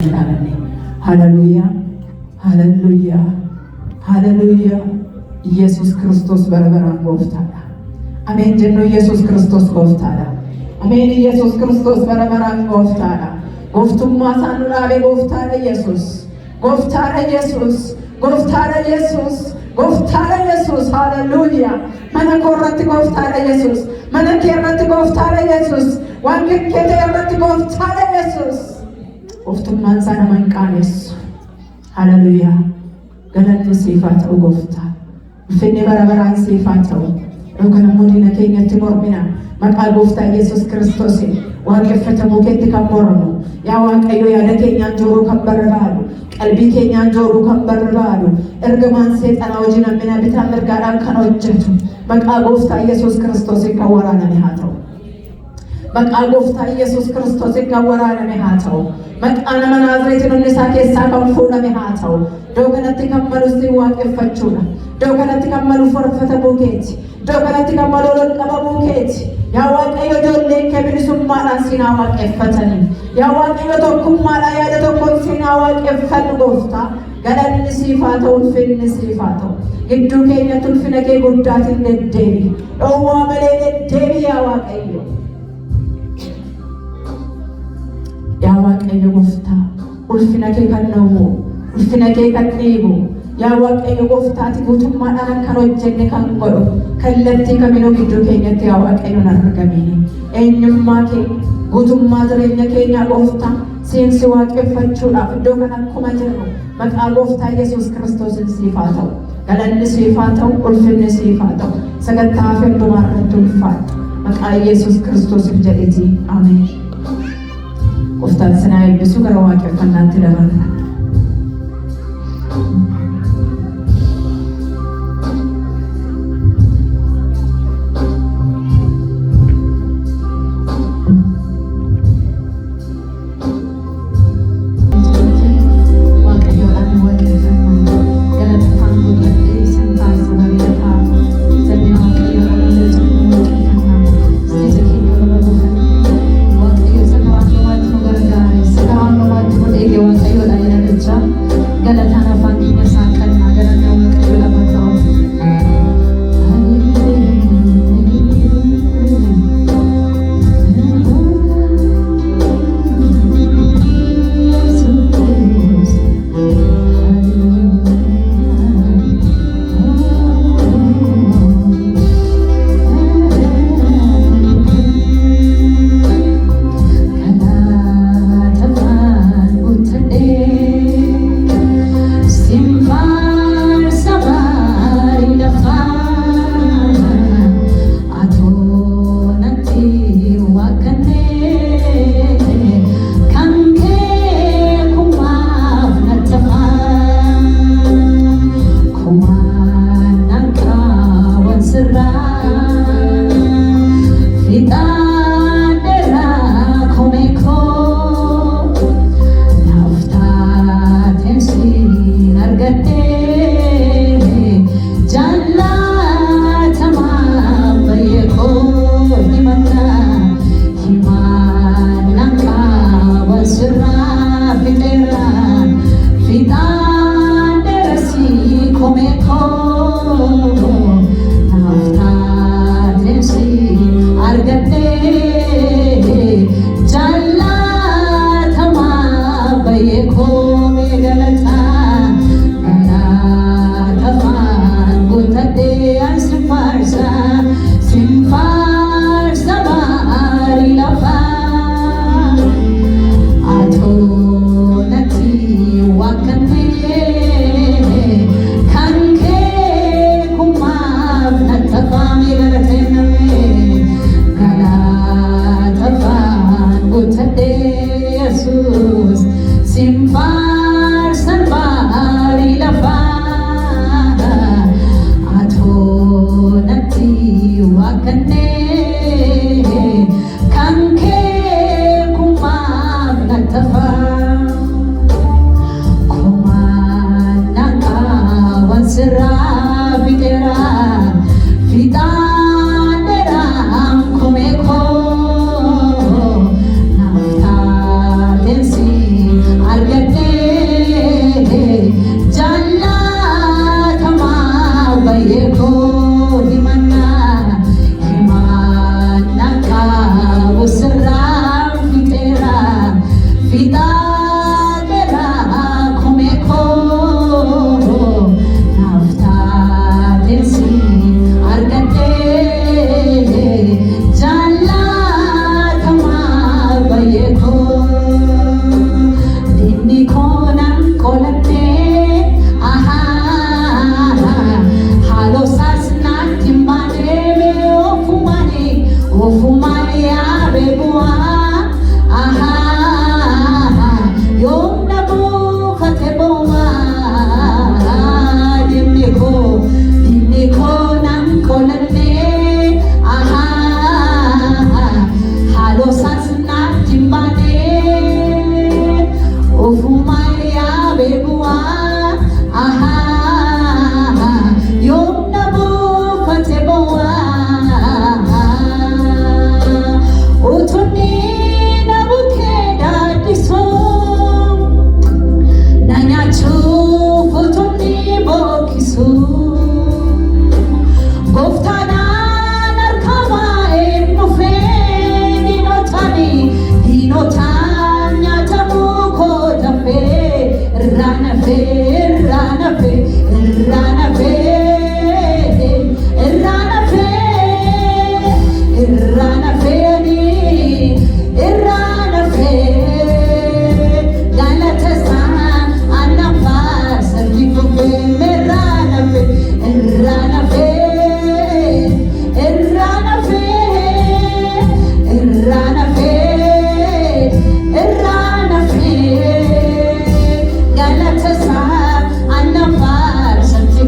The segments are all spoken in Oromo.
ሃሌሉያ ሃሌሉያ ሃሌሉያ ኢየሱስ ክርስቶስ በረበራን ጎፍታላ አሜን ጀኖ ኢየሱስ ክርስቶስ ጎፍታላ አሜን ኢየሱስ ክርስቶስ በረበራን ጎፍታላ ጎፍቱማ ሳኑላቤ ጎፍታላ ኢየሱስ ጎፍታላ ኢየሱስ ጎፍታላ ኢየሱስ ጎፍታላ ኢየሱስ ሃሌሉያ መነ ኮረት ጎፍታላ ኢየሱስ መነ ከረት ጎፍታላ ኢየሱስ ዋንከተ ረት ጎፍታላ ኢየሱስ ጎፍቱማን ሳና መንቃኔስ ሃሌሉያ ገለል ሲፋተው ጎፍታ ፍኔ በረበራን ሲፋተው ሮከነሞኒ ነከኛት ሞርሚና መቃ ጎፍታ ኢየሱስ ክርስቶስ ዋቀፈተ ሞከት ከሞርሙ ያ ዋቀዮ ያደከኛን ጆሮ ከበረባሉ ቀልቢ ከኛን ጆሮ ከበረባሉ እርግማን ሰይጣን ወጅና ምና ቢታምር ጋራን ከነወጀቱ መቃ ጎፍታ ኢየሱስ ክርስቶስ ከወራና ነሃተው መቃ ጎፍታ ኢየሱስ ክርስቶስ ከወራና ነሃተው መቃና መናዝሬት ነው ንሳከ ሳቀም ፉና ነሃተው ዶገነት ከመሉ ሲዋቀፈቹና ዶገነት ከመሉ ፈርፈተ ቡኬት ዶገነት ከመሉ ለቀበ ቡኬት ያዋቀዮ ጆሌ ከብልሱማ ራሲና ዋቀፈተኒ ያዋቀዮ ተኩማ ላይ ያለ ተኮን ሲና ዋቀፈን ጎፍታ ገዳን ሲፋተው ፍን ሲፋተው ግዱ ከየቱን ፍነከ ጉዳት እንደደቢ ኦዋ መለለ ደቢ ያዋቀዮ ያዋቀዮ ጎፍታ ኡልፍነከ ከነው ኡልፍነከ ከነይቡ ያዋቀዮ ጎፍታቲ ጉቱማ ዳን ከሮጀነ ካንጎዶ ከለቲ ከሚኖ ግዱ ከየት ያዋቀዮ ናርገሚኒ ኤኝማኬ ጉቱማ ዘረኛ ከኛ ጎፍታ ሲንስ ዋቀፈቹላ ዶገና ኩማጀሩ መቃ ጎፍታ ኢየሱስ ክርስቶስን ሲፋተው ገለል ሲፋተው ኡልፍነ ሲፋተው ሰገታ ፈንዶ ማረቱ ፋት መቃ ኢየሱስ ክርስቶስ ጀለቲ አሜን ጎፍታን ስናይ ብዙ ገራዋቀ ፈናንት ለማራ Arga Santi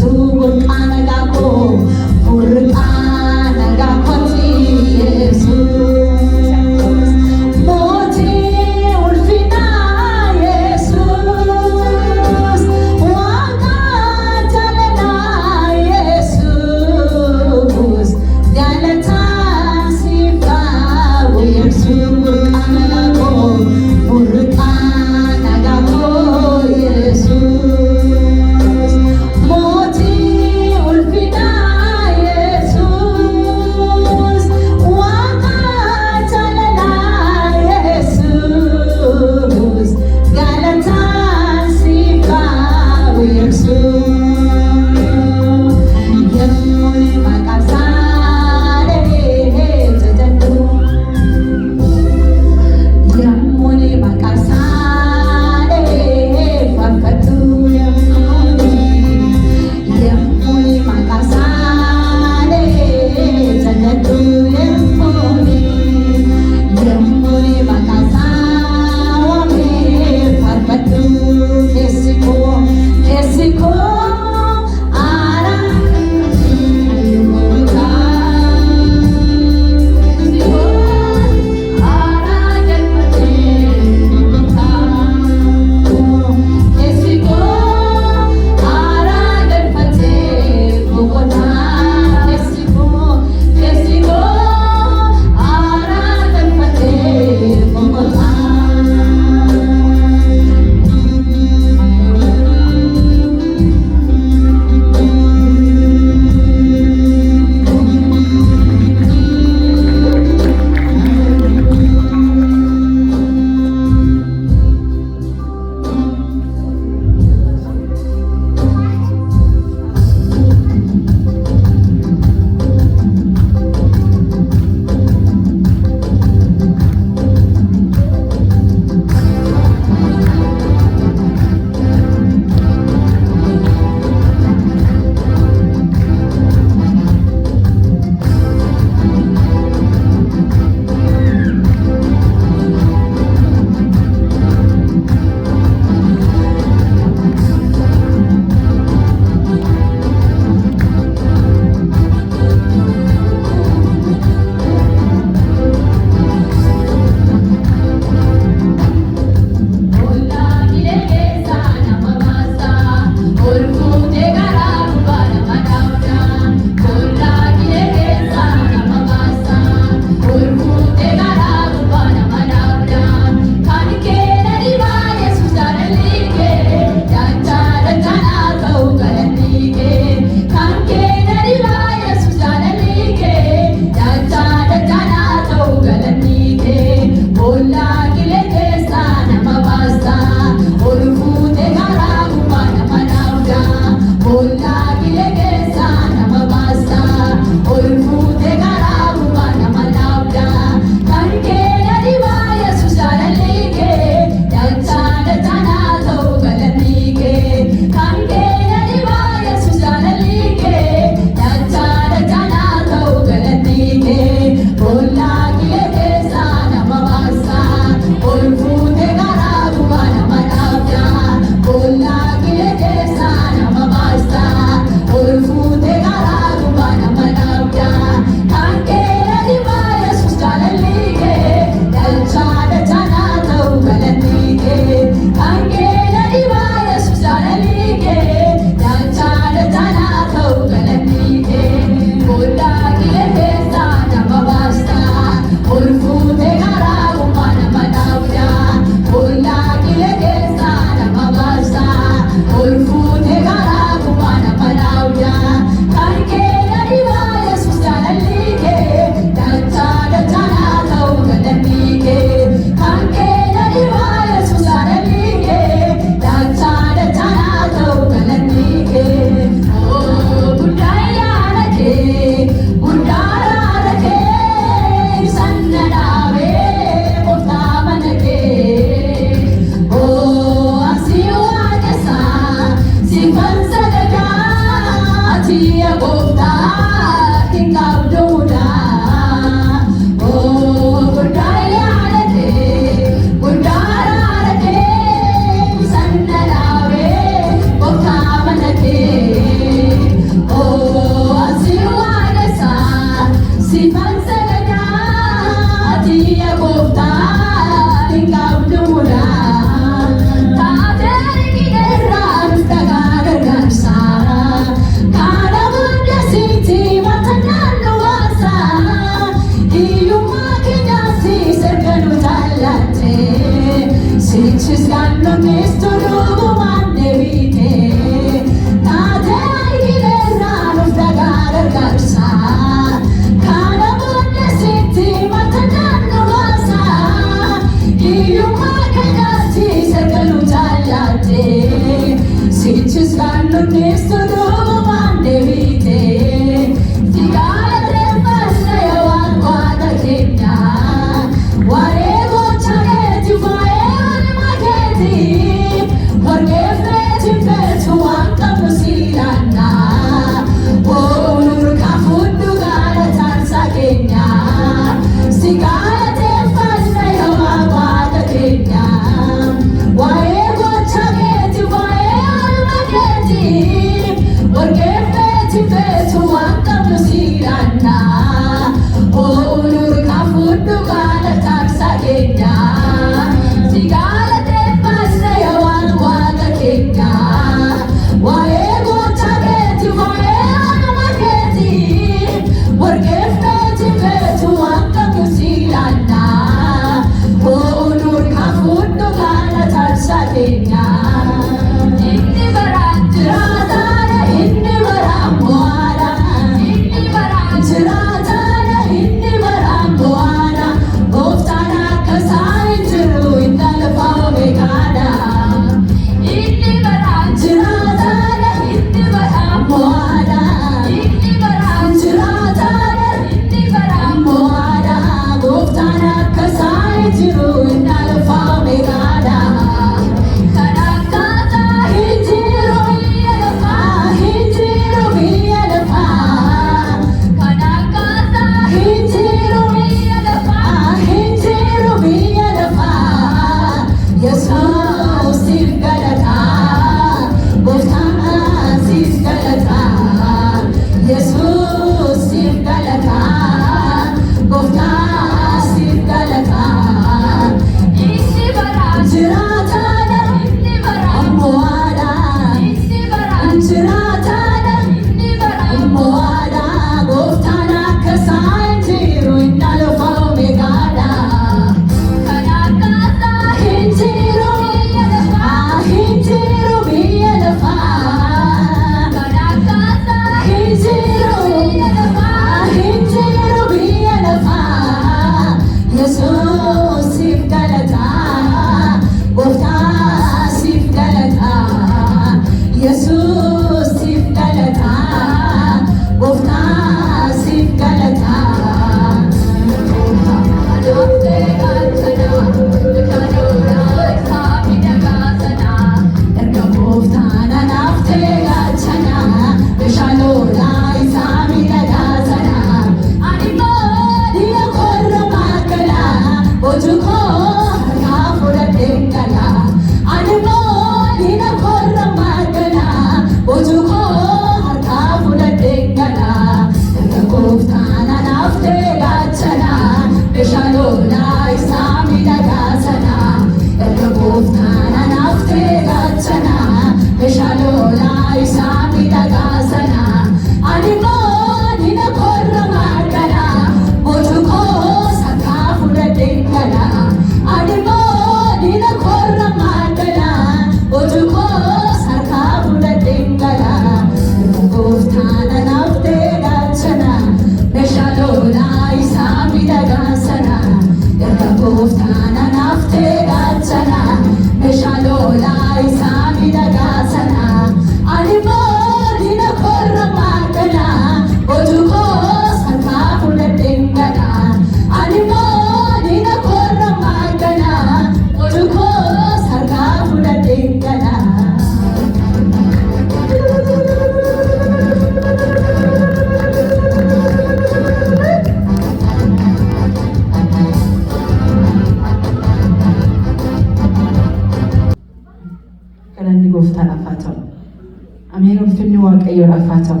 Ameen ulfinni Waaqayyoodhaaf haa ta'u.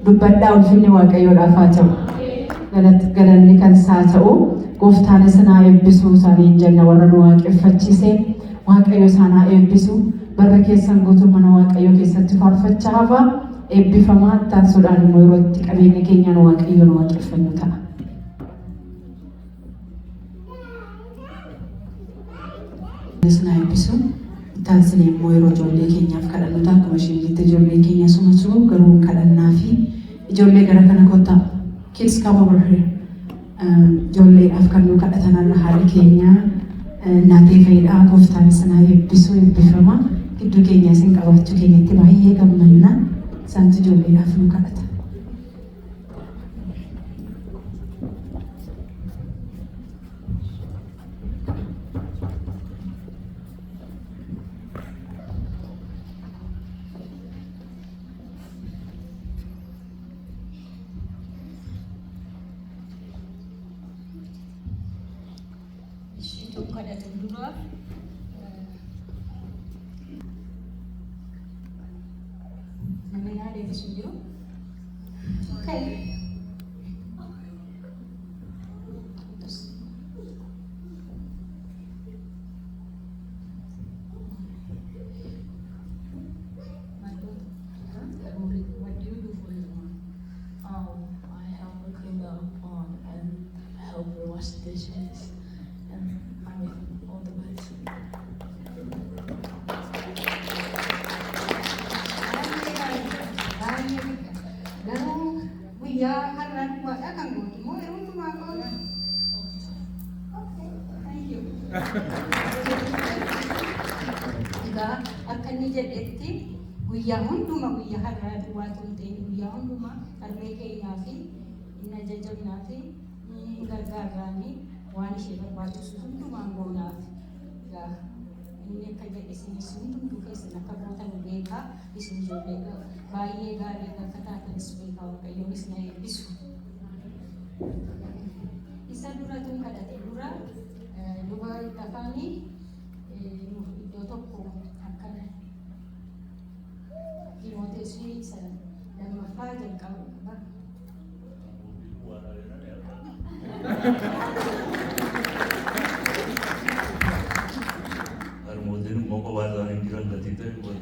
Dubbadhaa ulfinni Waaqayyoodhaaf haa ta'u. Galanni kan isaa ta'u Gooftaan isin haa eebbisu isaaniin jenna warra nu waaqeffachiise. Waaqayyo isaan haa eebbisu. Barri keessan guutuu mana Waaqayyoo keessatti faarfachaa hafa. Eebbifamaa taasisuudhaan immoo yeroo itti qabeenya keenyaan Waaqayyo nu waaqeffannu ta'a. Isnaa eebbisu taasisan immoo yeroo ijoollee keenyaaf kadhannuta akkuma isheen jette ijoollee keenya sumatu garuu kadhannaa fi ijoollee gara kana kottaa kids come over here ijoolleedhaaf kan nu kadhatanarra haala keenya naatee fayyadhaa gooftaan Isnaa eebbisu eebbifama gidduu keenya isin qabaachuu keenyatti baay'ee gammanna isaantu ijoolleedhaaf nu kadhata. Wash dishes and I make all the medicine. Akka inni jedhetti guyyaa hundumaa guyyaa har'aa duwwaa ta'e guyyaa hundumaa harmee keenyaa fi inni ajajamnaa fi gargaaraanii waan ishee barbaachisu hundumaan goonaaf inni akka jedhe isinis hundumtuu keessan akka gootan beekaa isin ijoollee baay'ee gaarii akka taatanis beekaa Waaqayyoonis na eebbisu. Isa duratuun kadhate dura luba tafaanii iddoo tokko akka Timootesii isa lammaffaa jalqabu qaba. Harmootiin immoo kophaa isaanii jiran gatii ta'e buukan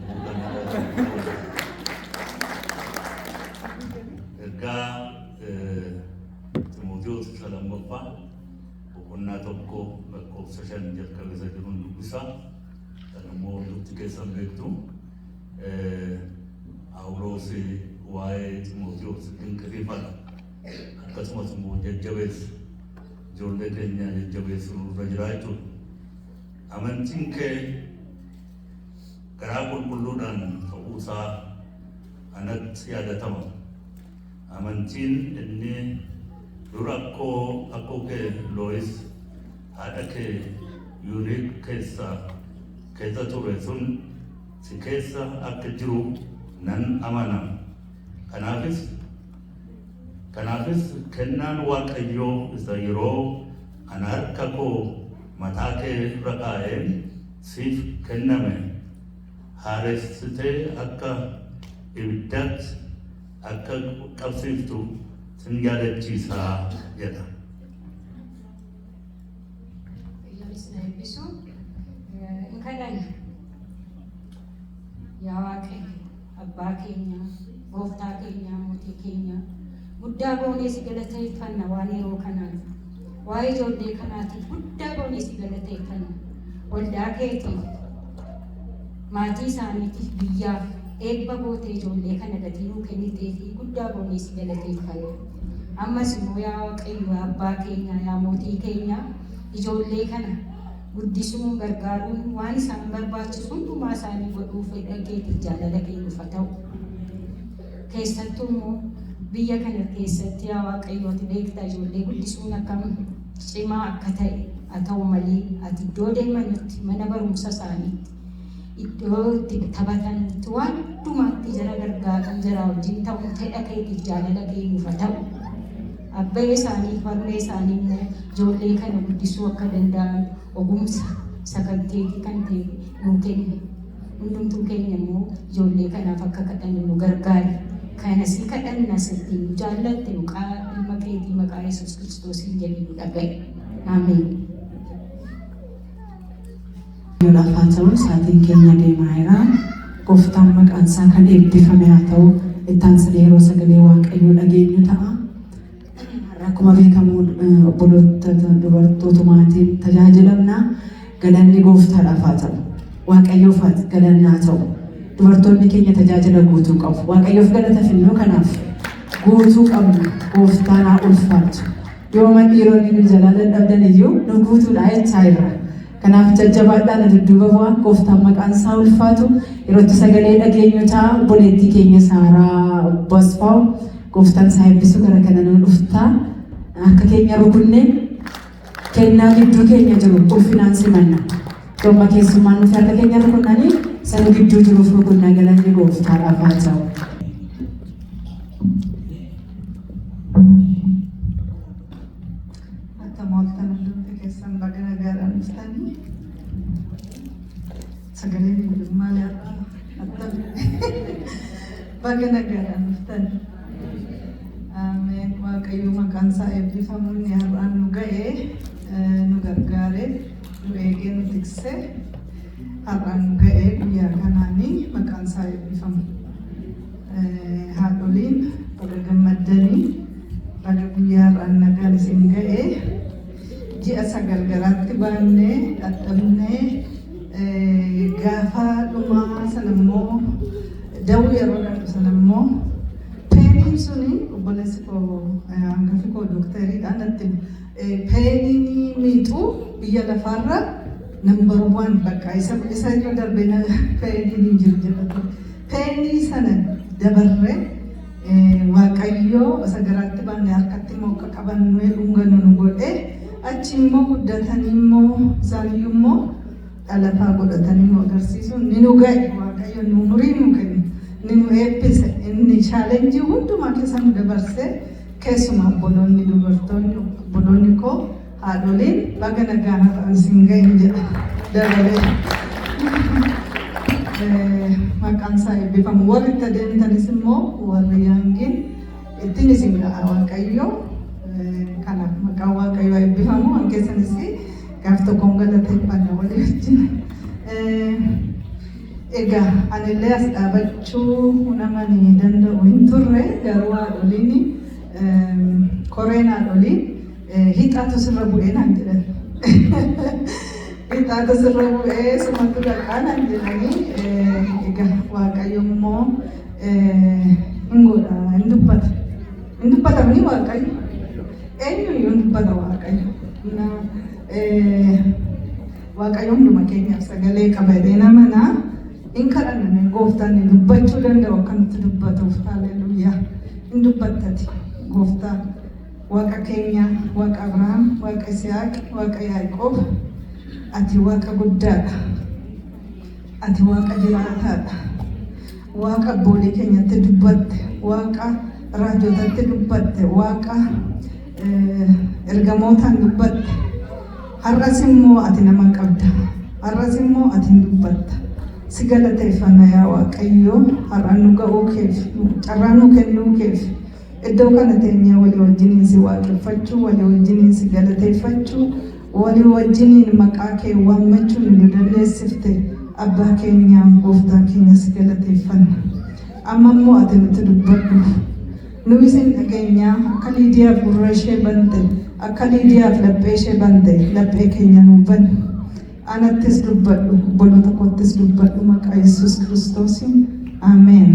ergaa Timootewos isa lammaffaa boqonnaa tokko lakkoofsa 5 jalqabee jiruun dubbisaa kan immoo nutti keessan beektu Phaawulos waa'ee Timootewos dinqisiifata akkasumas immoo jajjabeessa ijoollee keenya jajjabeessuu irra jira jechuudha. Amantiin kee garaa qulqulluudhaan ta'uusaa anatti yaadatama. Amantiin inni dura akkoo kee Looyis haadha kee Yuuniik keessa ture sun si keessa akka jiru nan amana. Kanaafis kennaan Waaqayyoo isa yeroo ana harka koo mataa kee irra kaa'een siif kenname haaressitee akka ibiddaatti akka qabsiiftu sin yaadachiisaa jedha. Waaqayyoonis na eebbisu hin kadhanna. Yaa Waaqayyo abbaa keenya gooftaa keenya mootii keenya guddaa goonee si galateeffanna waan yeroo kanaaf waa'ee ijoollee kanaatiif guddaa goonee si galateeffanna waldaa keetiif maatii isaaniitiif biyyaaf eebba gootee ijoollee kana gatii nuu kennitee fi guddaa goonee si galateeffanna. Ammas immoo yaa Waaqayyo abbaa keenya yaa mootii keenya ijoollee kana guddisuun gargaaruun waan isaan barbaachisu hundumaa isaanii godhuuf fedha keetiif jaalala keenyuuf haa ta'u. Keessattuu immoo biyya kana keessatti yaa Waaqayyo ati beektaa ijoollee guddisuun akkam cimaa akka ta'e haa ta'u malee ati iddoo deemanitti mana barumsa isaaniitti iddoo itti taphatanitti waan hundumaatti jara gargaaran jara wajjin ta'uun fedha keetiif jaalala keenyuuf haa ta'u. Abbee isaanii harmee isaanii immoo ijoollee kana guddisuu akka danda'an ogumsa saganteetii kan ta'e nuu kenna. Hundumtuu keenya immoo ijoollee kanaaf akka kadhannu nu gargaari. Kana si kadhanna sittiin jaallatte maqaa ilma keetii maqaa Yesuus Kiristoosiin jedhee nu dhaga'i. Ameen. Yoolaaf haa ta'u sa'aatiin keenya deemaa jira. Gooftaan maqaan isaa kan eebbifame haa ta'u ittaan sana yeroo sagalee Waaqayyoo dhageenyu ta'a. Akkuma beekamu obboloota dubartootaatiin tajaajilamna. galanni gooftaadhaaf haa ta'u. Waaqayyoof galanni haa ta'u. Dubartoonni keenya tajaajila guutuu qabu. Waaqayyoof galata finnoo kanaaf guutuu qabna. Gooftaan haa ulfaatu. Yooma dhiironni nu jalaa dadhabdan iyyuu nu guutuudha jechaa irra. Kanaaf jajjabaadhaan dudduuba bu'aa gooftaan maqaan isaa ulfaatu. Yerootti sagalee dhageenyu ta'a obboleettii keenya Saaraa Bosfaa'u gooftaan isaa eebbisu gara kana nu dhuftaa. Akka keenya rukunnee kennaa gidduu keenya jiru ulfinaan simanna. Dhomma keessummaan nuti harka keenya rukunnanii sana gidduu jiruuf rukunnaa galanni gooftaadhaaf haa ta'u. Mooltan hundumti keessan baga nagaadhaan dhuftanii sagalee biyyummaa laataa baga nagaadhaan dhuftanii. Ameen. Waaqayyo maqaan isaa eebbifamuun har'aan nu ga'ee nu gargaaree nu eegee nu tiksee har'aan nu ga'ee guyyaa kanaanii maqaan isaa eebbifamu. Haadholiin baga gammaddanii baga guyyaa har'aan nagaan isin ga'ee ji'a sagal garaatti baannee dadhabnee gaafa dhumaa sana immoo dawuu yeroo dhabdu sana immoo peeniin suni obboleessi koo hangafi koo dookteriidhaan natti peenii miixuu biyya lafaarra number 1 bakka isa irra darbee peeniin hin jiru jedhatu peenii sana dabarree Waaqayyoo isa garaatti baannee harkatti immoo akka qabannee dhunganu nu godhee achi immoo guddatanii immoo isaaniyyuu immoo dhalataa godhatanii nu agarsiisuun ni nu ga'e. Waaqayyo nu umurii nu kennu ni nu eebbise inni chaalenjii hundumaa keessa nu dabarsee keessumaa obboloonni dubartoonni obboloonni koo haadholiin baga nagaan har'aan isin ga'e jedha dabalee. Maqaan isaa eebbifamu. Warri itti adeemtanis immoo warri yaangiin ittiin isin ga'a Waaqayyo. Kanaaf maqaan Waaqayyoo eebbifamu. Waan keessanis gaaf tokkoon galateeffanna walii wajjin. Egaa anillee as dhaabachuu nama ni danda'u hin turre garuu haadholiin koreen haadholii hixaatu sirra bu'ee naan jedhan. Hixaatu sirra bu'ee sumatu dhaqaa naan jedhanii egaa Waaqayyo immoo hin godha hin dubbata. Hin dubbatamni Waaqayyo. Eenyuyyuu hin dubbata Waaqayyo. Waaqayyo hunduma keenyaaf sagalee qabadee namanaa hin kadhanname gooftaan ni dubbachuu danda'u akkamitti dubbatuuf haleluuyaa hin dubbattati gooftaa Waaqa keenya Waaqa Abrahaam Waaqa Isihaaq Waaqa Yaaqoob ati Waaqa guddaadha ati Waaqa jiraataadha Waaqa abbootii keenyatti dubbatte Waaqa raajotatti dubbatte Waaqa ergamootaan dubbatte har'as immoo ati nama qabda har'as immoo ati hin dubbatta si galateeffanna yaa Waaqayyo har'aan nu ga'uu keef carraa nu kennuu keef iddoo kana teenyee walii wajjiniin si waaqeffachuu walii wajjiniin si galateeffachuu walii wajjiniin maqaa kee waammachuu nu dandeessifte abbaa keenya gooftaa keenya si galateeffanna amma immoo ati nutti dubbadhu nu isin dhageenyaa akka Liidiyaaf gurra ishee bante akka Liidiyaaf laphee ishee bante laphee keenya nu banne anattis dubbadhu obbolo tokkottis dubbadhu maqaa Yesuus Kiristoosiin ameen.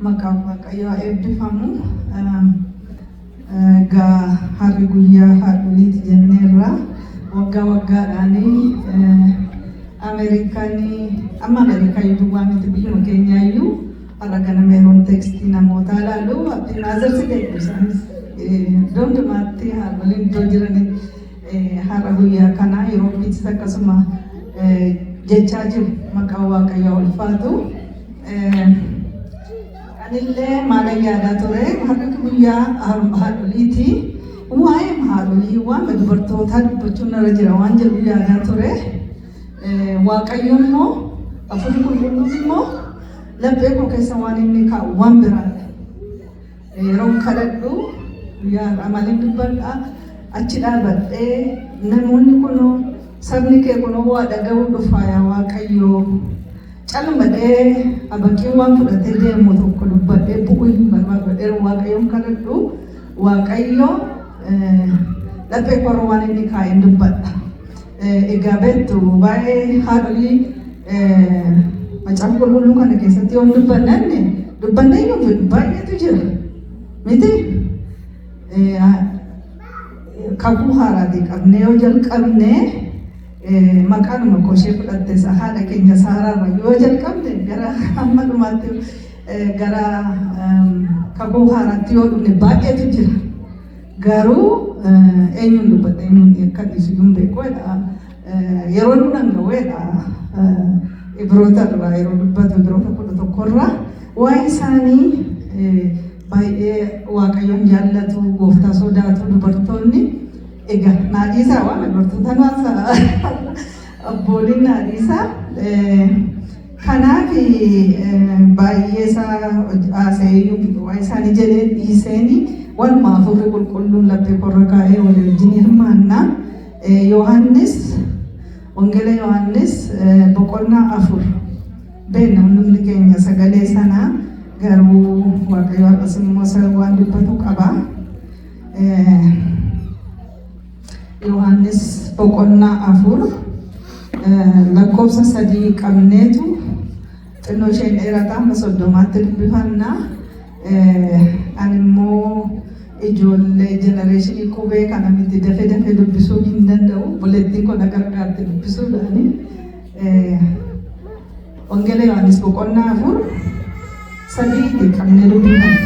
Maqaan Waaqayyoo eebbifamu. Egaa harri guyyaa haadholiiti jenneerraa waggaa waggaadhaanii amma Ameerikaa waan miti biyyuma keenyaayyuu har'a ganama yeroon teekstii namootaa ilaallu abdiin azarsi ga'eeru isaanis iddoo hundumaatti haadholiin iddoo jiranii har'a guyyaa kanaa yeroo biitis akkasuma jechaa jiru maqaan Waaqayyoo ulfaatu. Anillee maalan yaadaa ture har'a guyyaa haadholiiti waa'ee haadholii waan dubartootaa dubbachuun irra jira waan jedhu yaadaa ture. Waaqayyo immoo Hafuurri Qulqulluun immoo laphee koo keessa waan inni kaa'u waan biraadha. Yeroo kadhadhu guyyaa maaliin dubbadha achi dhaabadhee namoonni kunoo sabni kee kunoo waa dhaga'uu dhufa yaa Waaqayyoo calmadhee abaqii waan fudhatee deemu tokko dubbadhee bu'uu hin barbaadadhee Waaqayyoon kadhadhu Waaqayyo laphee koo waan inni kaa'een dubbadha. egaa beektu baay'ee haadholii macaan qulqulluu kana keessatti yoo dubbanne baay'eetu jira miti kakuu haaraati qabnee yoo jalqabne maqaanuma koshee fudhatte haadha keenya saaraarra yoo jalqabne gara hamma dhumaatti gara kakuu haaraatti yoo dhufne baay'eetu jira garuu eenyuun dubbata eenyuun akka dhiisuyyuu beekuudha yeroo nu dhanga'uudha Ibroota irraa yeroo dubbatu Ibroota 11 irraa waa'ee isaanii baay'ee waaqayyoon jaallatu gooftaa sodaatu dubartoonni egaa naadhiisaa waan dubartoota naasaa abbooliin naadhiisaa kanaaf baay'ee isaa haasa'eeyyuu waa'ee isaanii jedhee dhiiseeni walumaa afurri qulqulluun laphee korra kaa'ee walii wajjin hirmaannaa Yohaannis Wangeela Yohaannis boqonnaa 4 beekna namni keenya sagalee sanaa garuu waaqayyo har'as immoo waan dubbatu qaba. Yohaannis boqonnaa 4 lakkoofsa 3 qabneetu xinnoo isheen dheerataa amma 30tti dubbifannaa ani immoo ijoollee jenereeshinii qubee kana miti dafee dubbisuu hin danda'u bulettiin kun gargaarti dubbisuudhaani Wangeela Yohaannis boqonnaa 4 qabnee dubbifanna.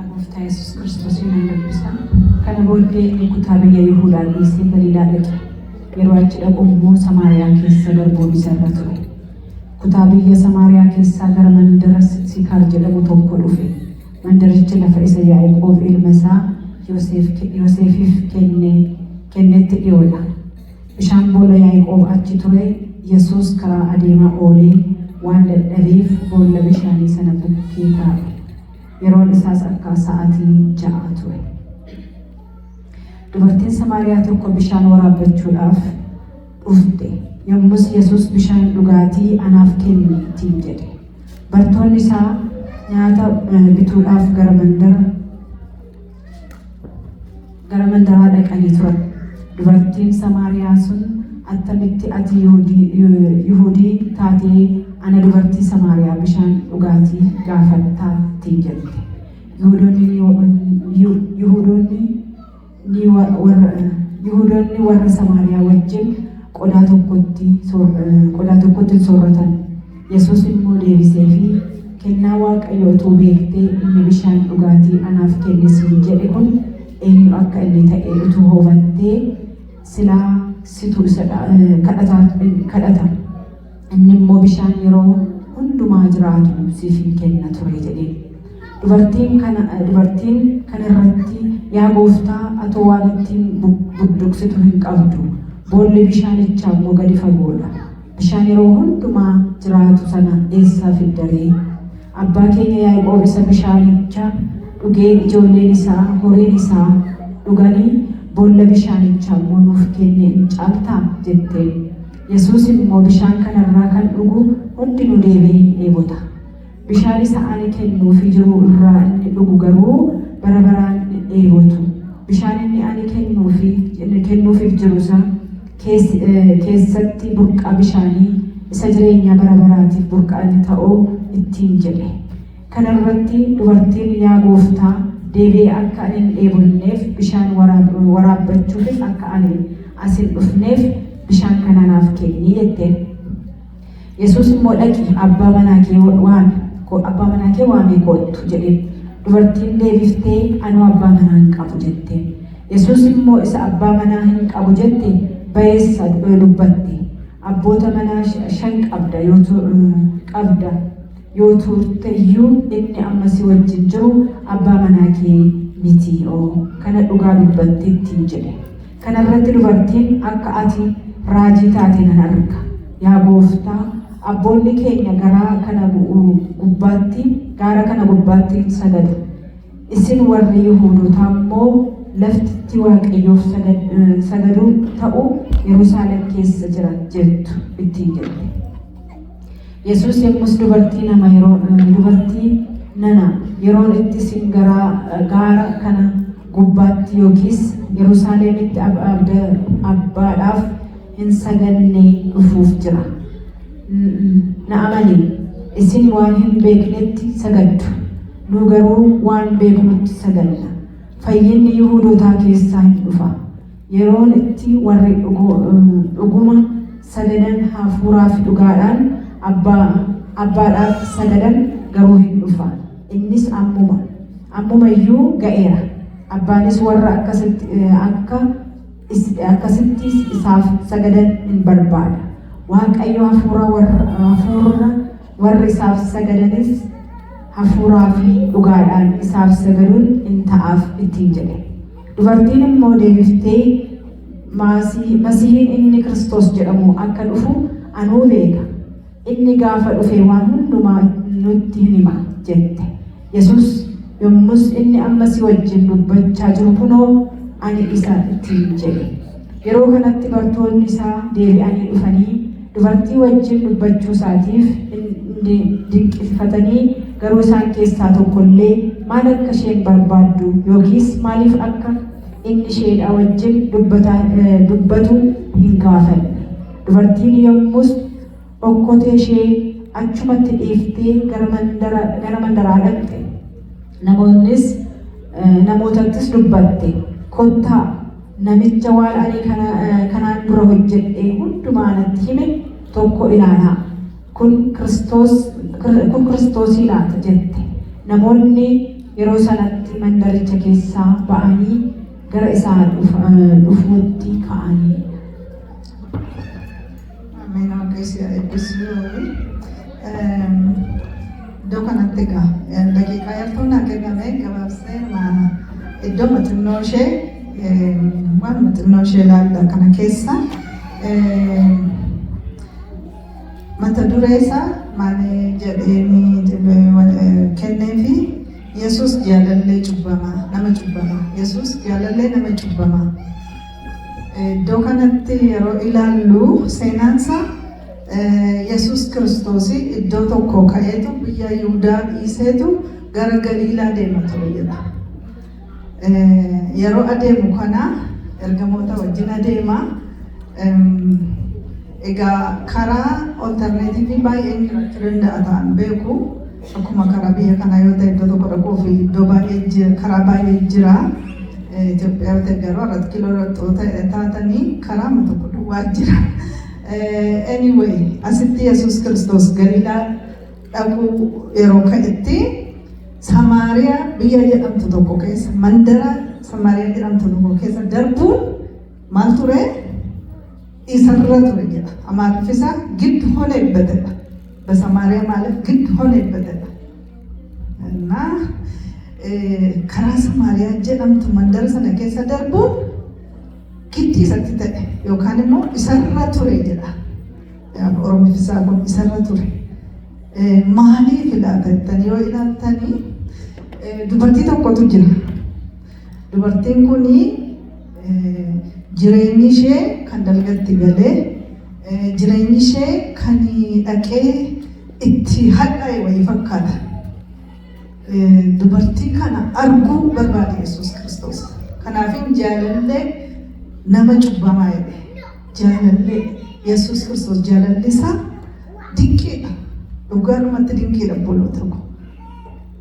Gooftaa Yesuus Kiristoosiin nan dubbisa. Kana booddee inni kutaa biyya Yihuudaa dhiisee Galiilaa dhaqe. Yeroo achi dhaqu immoo Samaariyaa keessa garboon isa irra ture. Kutaa biyya Samaariyaa keessaa gara mandara Sikaar jedhamu tokko dhufe. Mandarichi lafa isa Yaaqoob ilma isaa Yoosefiif kennetti dhiyoodha. Bishaan boolla Yaaqoob achi ture. Yesuus karaa adeemaa oolee waan dadhabeef boolla bishaanii sana bukkee taa'e. Yeroon isaas akka sa'aatii 6 ture. Dubartiin Samaariyaa tokko bishaan waraabbachuudhaaf dhufte. Yommus Yesuus bishaan dhugaatii anaaf kenni ittiin jedhe. Bartoonni isaa nyaata bituudhaaf gara mandaraa dhaqanii turan. Dubartiin Samaariyaa sun attamitti ati Yihudii taatee ana dubartii Samaariyaa bishaan dhugaatii gaafattaa ittiin jette. Yihuudoonni warra Samaariyaa wajjin qodaa tokkotti soorratan. Yesuus immoo deebiseefi kennaa Waaqayyoo utuu beektee inni bishaan dhugaatii anaaf kenne siin jedhe kun eenyu akka inni ta'e utuu hubattee silaa situ isa kadhata. Inni immoo bishaan yeroo hundumaa jiraatu siif kenna ture jedheen. Dubartiin kana irratti yaa gooftaa atoo waan ittiin budduuqsitu hin qabdu. Boolli bishaanichaa immoo gadi fagoodha. Bishaan yeroo hundumaa jiraatu sana eessaa fiddaree? Abbaa keenya Yaaqoob isa bishaanicha dhugee ijoolleen isaa horiin isaa dhuganii boolla bishaanichaa immoo nuuf kenne hin caaltaa jetteen. Yesuus immoo bishaan kanarraa kan dhugu hundinuu deebi'ee dheebota. Bishaan isa ani kennuufi jiru irraa inni dhugu garuu bara baraan hin dheebotu. Bishaan inni ani kennuufiif jiru isaa keessatti burqaa bishaanii isa jireenya bara baraatiif burqaa inni ta'uu ittiin jedhe. Kana irratti dubartiin yaa gooftaa deebi'ee akka ani hin dheebonneef bishaan waraabbachuufis akka ani as hin dhufneef bishaan kana naaf kenni jetteen. Yesuus immoo dhaqi abbaa manaa kee waamii kottu jedheen. Dubartiin deebiftee anoo abbaa manaa hin qabu jetteen. Yesuus immoo isa abbaa manaa hin qabu jette bayeessa dubbatte. Abboota manaa 5 qabda yoo turte iyyuu inni amma si wajjin jiru abbaa manaa kee miti kana dhugaa dubbatte ittiin jedhe. Kana irratti dubartiin akka ati raajii taate nan arga. Yaa gooftaa abboonni keenya gaara kana gubbaatti sagadu. Isin warri Yihuudootaa immoo laftitti Waaqayyoof sagaduu ta'u Yerusaalem keessa jira jettu ittiin jedhe. Yesuus yommus dubartii yeroon itti isin gaara kana gubbaatti yookiis Yerusaalemitti abbaadhaaf hin saganne dhufuuf jira. Na amani, isin waan hin beeknetti sagaddu, nu garuu waan beeknutti saganna. Fayyinni Yihuudootaa keessaa hin dhufa. Yeroon itti warri dhuguma sagadan hafuuraa fi dhugaadhaan abbaadhaaf sagadan garuu hin dhufa. Innis ammuma iyyuu ga'eera. Abbaanis warra akkasitti isaaf sagadan hin barbaada. Waaqayyo hafuura warri isaaf sagadanis hafuuraa fi dhugaadhaan isaaf sagaduun hin ta'aaf ittiin jedhe. Dubartiin immoo deebiftee Masiihiin inni Kiristoos jedhamu akka dhufu anuu beeka. Inni gaafa dhufe waan hundumaa nutti hin hima jette. Yesus yommus inni amma si wajjin dubbachaa jiru kunoo ani isa ittiin jedhe. Yeroo kanatti bartoonni isaa deebi'anii dhufanii dubartii wajjin dubbachuu isaatiif dinqifatanii garuu isaan keessaa tokkollee maal akka isheen barbaaddu yookiis maaliif akka inni isheedhaa wajjin dubbatu hin gaafanne. Dubartiin yommus okkotee ishee achumatti dhiiftee gara mandaraa dhaqxe. Namootattis dubbatte. Kottaa namicha waan ani kanaan dura hojjedhe hundumaa natti hime tokko ilaalaa. Kun Kiristoosii laata jette. Namoonni yeroo sanatti mandaricha keessaa ba'anii gara isaa dhufuutti ka'anii. Ameen. Waaqayyo eebbisuu. Iddoo kanatti egaa daqiiqaa yartuun kenname gabaabsee iddoo xinnoo ishee waan xinnoo ishee ilaalla kana keessa mata duree isaa maal jedhee kenneefi Yesus jaalallee cubbamaa nama cubbamaa. Yesus jaalallee nama cubbamaa. Iddoo kanatti yeroo ilaallu seenaansa Yesus Kiristoos iddoo tokko ka'eetu biyya Yihudaa dhiiseetu gara Galiilaa deema ture jedha. Yeroo adeemu kana ergamoota wajjin adeema. Egaa karaa alternaatiivii baay'een jiraachuu danda'a ta'an beeku. Akkuma karaa biyya kanaa yoo ta'e iddoo tokko dhaquu fi iddoo baay'ee karaa baay'ee jira. Itoophiyaa yoo ta'e garuu irratti kiloo taatanii karaa tokko duwwaa jira. Anyway, asitti Yesus Kiristoos Galiilaa dhaquu yeroo ka'etti Samaariyaa biyya jedhamtu tokko keessa mandara Samaariyaa jedhamtu tokko keessa darbuun maal ture? Isarra ture jedha. Amaariif isaa gidd honeebbatedha. Basamaariyaa maaliif gidd honeebbatedha. Innaa karaa Samaariyaa jedhamtu mandara sana keessa darbuun giddii isatti ta'e yookaan immoo isarra ture jedha. Oromiif isaa kun isarra ture. Maaliif ilaata jettanii yoo ilaaltanii dubartii tokkotu jira. Dubartiin kuni jireenyi ishee kan dalgatti galee jireenyi ishee kan dhaqee itti hadhaa'e wayii fakkaata. Dubartii kana arguu barbaade Yesus Kiristoos. Kanaafin jaalallee nama cubbamaa jedhe. Jaalallee Yesus Kiristoos jaalalli isaa dinqiidha. Dhugaadhumatti dinqiidha obboloota ko.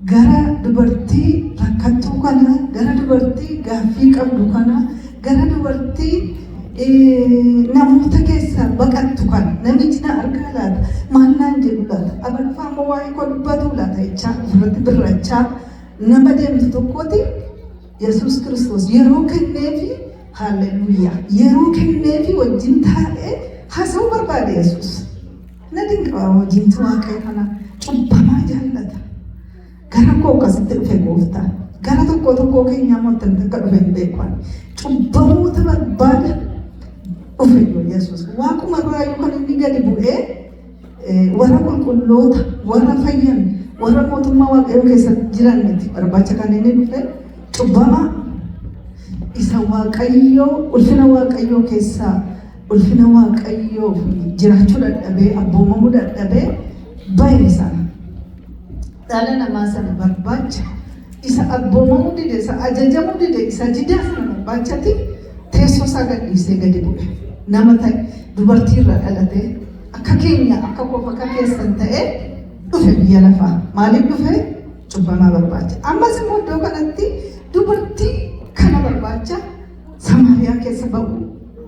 Gara dubartii rakkattuu kana, gara dubartii gaaffii qabdu kana, gara dubartii namoota keessaa baqattu kana namichi na argaa laata maal naan jedhu laata abalfaa moo waa'ee koo dubbatu laata jechaa ofirratti birrachaa nama deemtu tokkooti Yesus Kiristoos yeroo kenneefi haalleluuyaa yeroo kenneefi wajjin taa'ee haasa'uu barbaade Yesus na dinqaa wajjintu waaqayyo kana cubbamaa jaallata gara koo akkasitti dhufe gooftaan gara tokko keenyaa moottan takka dhufe hin beekan cubbamoota barbaada dhufe Yesus waaquma irraa kan inni gadi bu'ee warra qulqulloota warra fayyan warra mootummaa waaqayyoo keessatti jiran miti barbaacha kan inni dhufe cubbamaa isa waaqayyoo ulfina waaqayyoo keessaa ulfina waaqayyoo jiraachuu dadhabee abboomamuu dadhabee baay'ee sana dhala namaa sana barbaacha isa abboomamuu dide, isa ajajamuu dide, isa jidaa sana barbaachatti teessoo isaa gadhiisee gadi bu'e. Nama ta'e dubartii irraa dhalatee akka keenya akka qofa akka keessan ta'ee dhufe biyya lafaa. Maaliif dhufe? Cubbamaa barbaacha. Ammas immoo iddoo kanatti dubartii kana barbaacha Samaariyaa keessa ba'u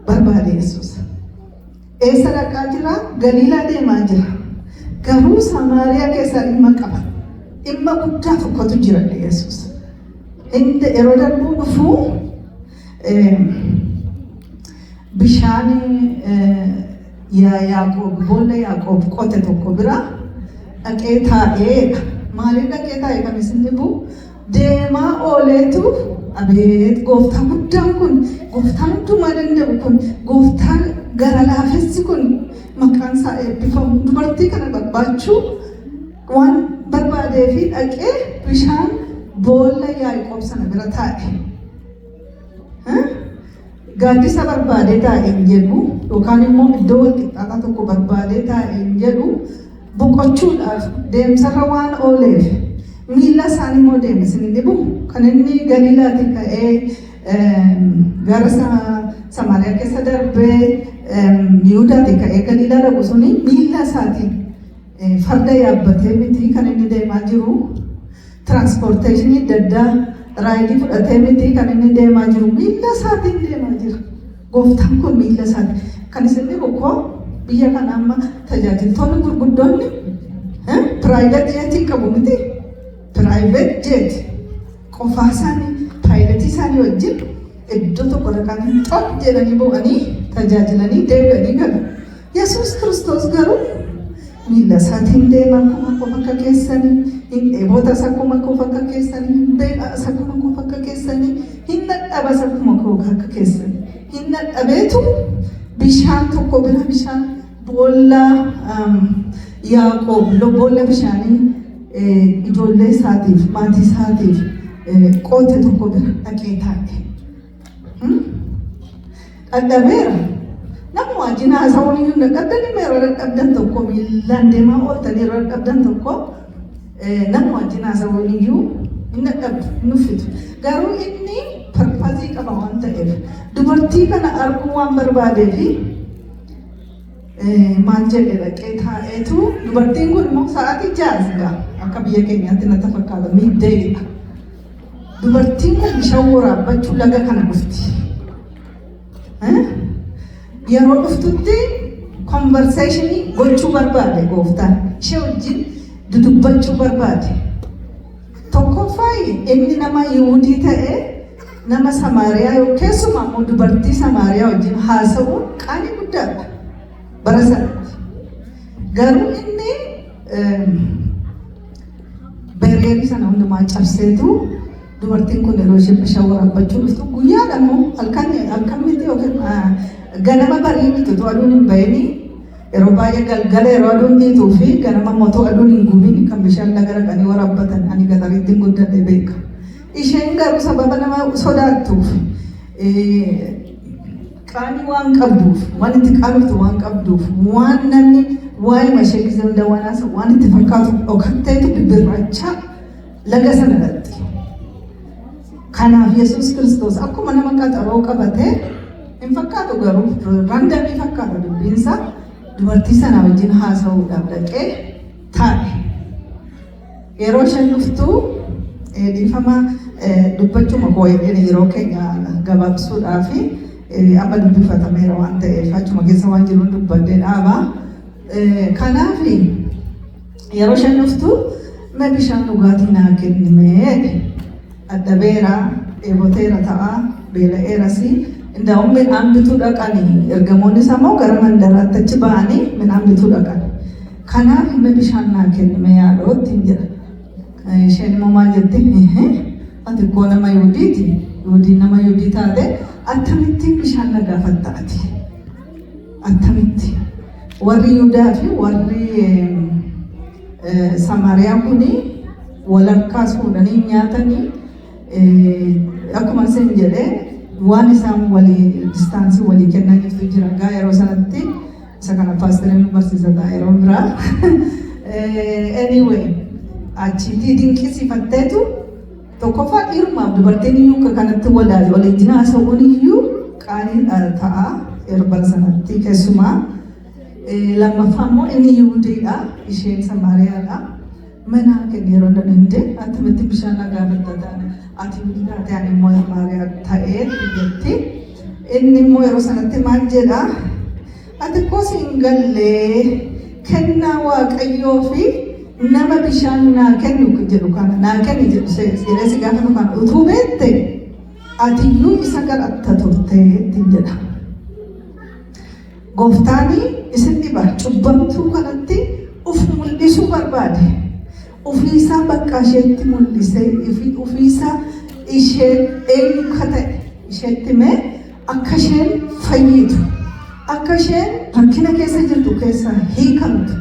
barbaade Yesuus. Eessa dhaqaa jira? Galiilaa deemaa jira. Garuu Samaariyaa keessa dhimma qaba. Dhimma guddaa tokkotu jira Yesuus. Inni yeroo darbuu dhufuu bishaan Yaaqoob boolla Yaaqoob qote tokko bira dhaqee taa'ee maaliif dhaqee taa'ee kan isin dhibu deemaa ooleetu abeet gooftaa guddaan kun gooftaan hundumaa danda'u kun gooftaan gara laafessi kun maqaan isaa eebbifamu dubartii kana barbaachuu waan barbaadee fi dhaqee bishaan boolla Yaaqoob sana bira taa'e. Gaaddisa barbaadee taa'een jedhu yookaan immoo iddoo walqixxaataa tokko barbaadee taa'een jedhu boqochuudhaaf deemsarra waan ooleef miila isaanii immoo deemsisni dhibu kan inni Galiilaatii ka'ee gara Samaariyaa keessa darbee Yihuudaatii ka'ee Galiilaa dhaqu suni miila isaatiin farda yaabbatee miti kan inni deemaa jiru tiraanspoorteeshinii adda addaa raayidii fudhatee miti kan inni deemaa jiru miila isaatiin deemaa jira. Gooftaan kun miila isaatiin kan isin dhibu koo biyya kana amma tajaajiltoonni gurguddoonni piraayiveet jeetii qabu miti. Piraayiveet jeet qofaa isaanii paayiletii isaanii wajjin iddoo tokko dhaqanii xop jedhanii bu'anii tajaajilanii deebi'anii galu. Yesuus Kiristoos garuu miila isaatiin deema akkuma qofa akka keessanii, hin dheebotas akkuma qofa akka keessanii, hin beekas akkuma qofa akka keessanii, hin dadhabas akkuma qofa akka keessanii. Hin dadhabeetu bishaan tokko bira bishaan boolla Yaaqoob boolla bishaanii ijoollee isaatiif maatii isaatiif qote tokko bira dhaqee taa'e. Dadhabeera. Nama wajjin haasawuun iyyuu dadhabdan yeroo dadhabdan tokko miilaan deemaa ooltan yeroo dadhabdan tokko nama wajjin haasawuun iyyuu hin dadhabdu hin uffitu. Garuu inni parpazii qaba waan ta'eef dubartii kana arguu waan barbaadee fi maal jedhe dhaqee taa'eetu dubartiin kun immoo sa'aatii ja'a akka biyya keenyaatti natti fakkaata middeedha. Dubartiin kun bishaan waraabbachuu laga kana dhufti. Yeroo dhuftutti konverseeshinii gochuu barbaade gooftaan ishee wajjin dudubbachuu barbaade. Tokkoffaa inni nama Yihuudii ta'ee nama Samaariyaa keessumaa immoo dubartii Samaariyaa wajjin haasa'uun qaanii guddaadha bara sanatti. Garuu inni bereerii sana hundumaa cabseetu dubartiin kun yeroo ishee bishaan waraabbachuu dhuftu guyyaadha immoo halkan miti yookiin ganama barii miti utuu aduun hin bahini yeroo baay'ee galgala yeroo aduun dhiituu fi ganama immoo aduun hin gubin kan bishaan laga dhaqanii waraabbatan ani gatariitti guddadhe beeka. Isheen garuu sababa nama sodaattuuf qaanii waan qabduuf waan itti qaamtu waan qabduuf waan namni waa'ee mashee gisee hunda waan itti fakkaatu dhokatteetu bibbirrachaa laga sana dhaqxi. Kanaaf Yesuus Kiristoos akkuma nama qaxaroo qabatee hin fakkaatu garuu raandamii fakkaata dubbiinsa dubartii sana wajjin haasa'uudhaaf dhaqee taa'e. Yeroo isheen dhuftuu dhiifama dubbachuma koo yeroo keenya gabaabsuudhaaf amma dubbifatameera waan ta'eef achuma keessa waan jiruun dubbadhee dhaabaa. Kanaaf yeroo isheen dhuftuu mee bishaan dhugaatii naa kennimee addabeera dheeboteera ta'a beela'eerasi. Ndaa'uun midhaan bituu dhaqanii ergamoonni isaa immoo gara mandaraatti achi ba'anii midhaan bituu dhaqan. Kanaaf mee bishaan naa kennimee yaadootti jedha. Isheen immoo maal jetti? Ati koo nama Yihuudiiti. Yihuudiin nama Yihuudii taate akkamittiin bishaan na gaafattaati? Akkamitti? Warri Yihuudaa fi warri Samaariyaa kuni walakkaas fuudhanii nyaatanii akkuma isin jedhee waan isaan walii distaansii walii kennaniitu jira. Gaa yeroo sanatti isa kana paastariin barsiisataa yeroo biraa. Anyway, achitti dinqisiifatteetu Tokkoffaa dhiirumaaf dubartiin iyyuu kanatti wadaale waliin haasa'uun iyyuu qaalii ta'a yeroo bara sanatti keessumaa. Lammaffaa immoo inni Yihudiidha, isheen Samaariyaadha. Mana keenya yeroo danda'e attamitti bishaan gaafata ati Yihudiidhaa ta'an immoo Samaariyaa ta'ee jetti. Inni immoo yeroo sanatti maal jedha? Ati kosi hin gallee kennaa Waaqayyoo fi nama bishaan naa kennu jedhu kana naa kenni jedhu jedhee si gaafatu kana utuu beekte ati iyyuu isa kadhatta turte jedha. Gooftaani isin dhiba cubbamtuu kanatti uf mul'isuu barbaade. Ufiisaa bakka isheetti mul'isee ufiisaa isheen eenyu akka ta'e isheetti mee akka isheen fayyitu, akka isheen rakkina keessa jirtu keessaa hiikamtu,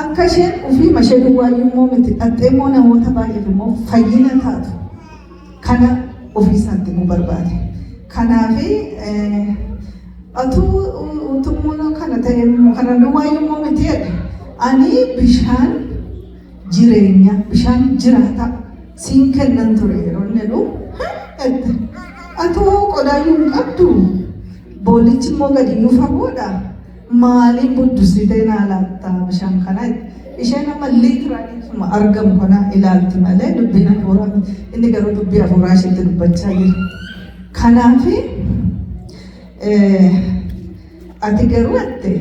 akka isheen ufii ishee duwwaayyummoo miti dhaxxeemmoo namoota baay'eef immoo fayyina taatu kana ofiisaatti immoo barbaade. Kanaafi atuu utummoo kana ta'e immoo kana duwwaayyummoo miti jedhe ani bishaan jireenya bishaan jiraata siin kennan ture yeroo inni jedhu atoo qodaayyuu hin qabdu boolichi immoo gadi yuufamuudha maaliin buddusitee naa laattaa bishaan kana isheen amma liitiraaniifuma argamu kana ilaalti malee dubbiin hafuuraa inni garuu dubbii hafuuraa isheetti dubbachaa jira. Kanaafi ati garuu atte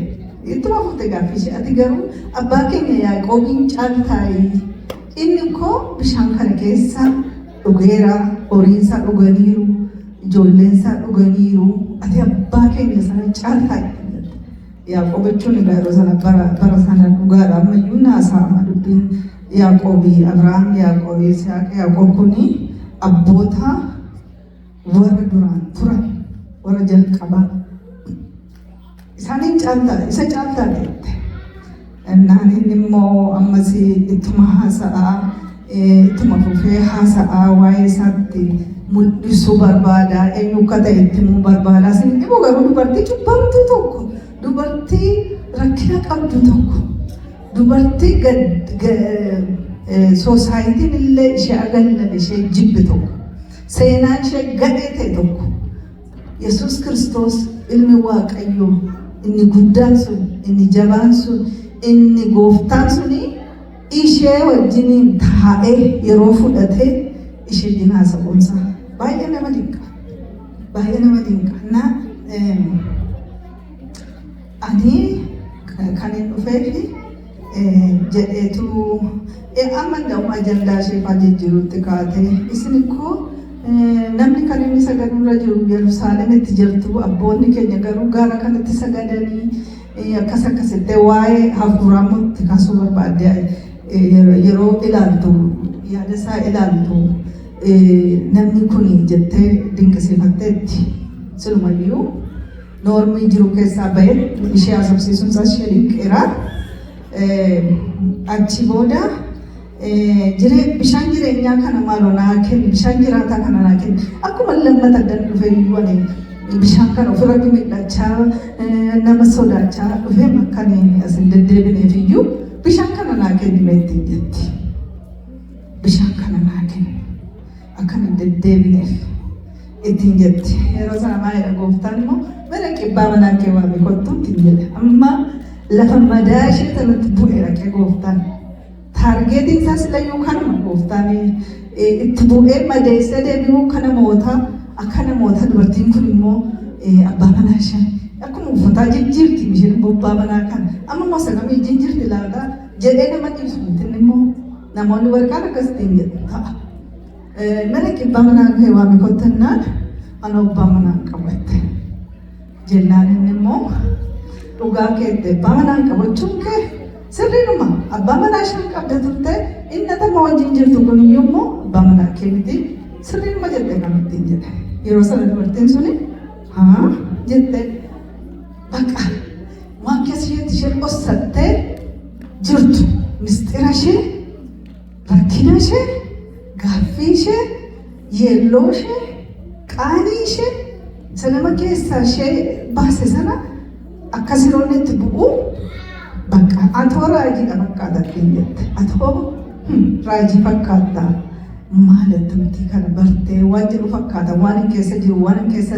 ittuma fufte gaaffishee ati garuu abbaa keenya Yaaqoobiin caaltaayi inni koo bishaan kana keessa dhugeera, horiinsaa dhuganiiru, ijoolleensaa dhuganiiru, ati abbaa keenya sana caaltaayi. Yaaqoob jechuun egaa yeroo sana bara sana dhugaadha ammayyuu naasaama dubbiin Yaaqoobii, Abrahaam, Yaaqoob, Yisaaq, Yaaqoob kuni abboota warra duraan turan warra jalqabaa. Isaaniin caaltaa isa caaltaa ta'etti. Innaan inni immoo ammas ittuma haasa'aa ittuma fufee haasa'aa waa'ee isaatti mul'isuu barbaada eenyu akka ta'e itti himuu barbaada. Isin dhibuu garuu dubartii cubbamtuu tokko, dubartii rakkina qabdu tokko, dubartii soosaayitiin illee ishee agallabe ishee jibbe tokko, seenaan ishee gadhee ta'e tokko. Yesuus Kiristoos ilmi Waaqayyoo inni guddaan sun, inni jabaan sun, inni gooftaan suni ishee wajjiniin taa'ee yeroo fudhatee ishee jinaa sa'uunsa baay'ee nama dinqa. Baay'ee nama dinqa. Ani kan hin dhufeefi jedheetu amma nda'u ajandaa ishee faa jijjiiruutti kaatee isin ikkoo namni kan inni sagadurra jiru Yerusaalemitti jirtu abboonni keenya garuu gaara kanatti sagadanii akkas akkasitti waa'ee hafuuramutti kaasuu barbaadde yeroo ilaaltu yaada isaa ilaaltu namni kun jettee dinqisiifatteetti silumayyuu noormii jiru keessaa bahee ishee haasofsiisuunsa ishee dinqeera. Achi booda bishaan jireenyaa kana maaloo naa kenni, bishaan jiraataa kana naa kenni. Akkuma lammata addan dhufee iyyuu ani bishaan kana ofirratti miidhachaa nama sodaachaa dhufee makkanii asin deddeebineef iyyuu bishaan kana naa kenni meettiin jetti. Bishaan kana naa kenni akkana deddeebineef ittiin jetti. Yeroo sana maalidha gooftaan immoo mana qibbaa manaa kee waame kottu ittiin jedhe. Amma lafa madaa ishee sanatti bu'ee dhaqee gooftaan. Taargeetiin isaas layyuu kanuma gooftaan itti bu'ee madeessee deebi'uu kana mootaa akka namoota dubartiin kun immoo abbaa manaa ishee akkuma uffataa jijjiirti isheen abbaa manaa kana amma immoo sagamii jijjiirti laata jedhee nama dhiisu mitin immoo namoonni warqaan akkasitiin jedhu ta'a. Mana qibbaa manaa kee waame kottannaan ana abbaa manaa qabatte jennaan inni immoo dhugaa keette abbaa manaa qabachuun kee sirriidhuma abbaa manaa isheen qabda turte inni atama wajjin jirtu kun iyyuu immoo abbaa manaa kee miti sirriidhuma jette kamittiin jedhe. Yeroo sana dubartiin suni haa jette baqa waan keessa isheetti isheen dhossattee jirtu mistira ishee, rakkina ishee, gaaffii ishee, yeelloo ishee, qaanii ishee sanama keessaa ishee baase sana akkasiroonni itti bu'uu bakka atoo raajiidha fakkaata jette. Atoo raajii fakkaata maaltu miti kana bartee waan jedhu fakkaata waan hin keessa jiru waan hin keessa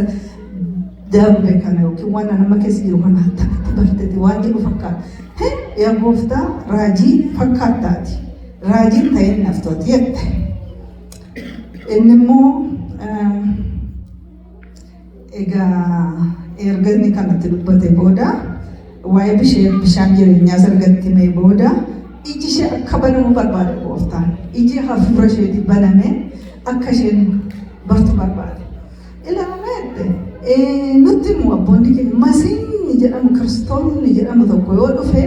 darbe kana yookiin waan nama keessa jiru kana akkamitti barteeti waan jedhu fakkaata. Yaa gooftaa raajii fakkaataati. Raajiin ta'ee naftooti jette. Inni immoo egaa erga inni kanatti dubbate booda waa'ee bishaan jireenyaa sargatti mee booda iji ishee akka banamu barbaade gooftaan. Iji hafuura isheetii baname akka isheen bartu barbaade. Ilaalamee nutti immoo abboonni keenya masiihni jedhamu kiristoosni jedhamu tokko yoo dhufe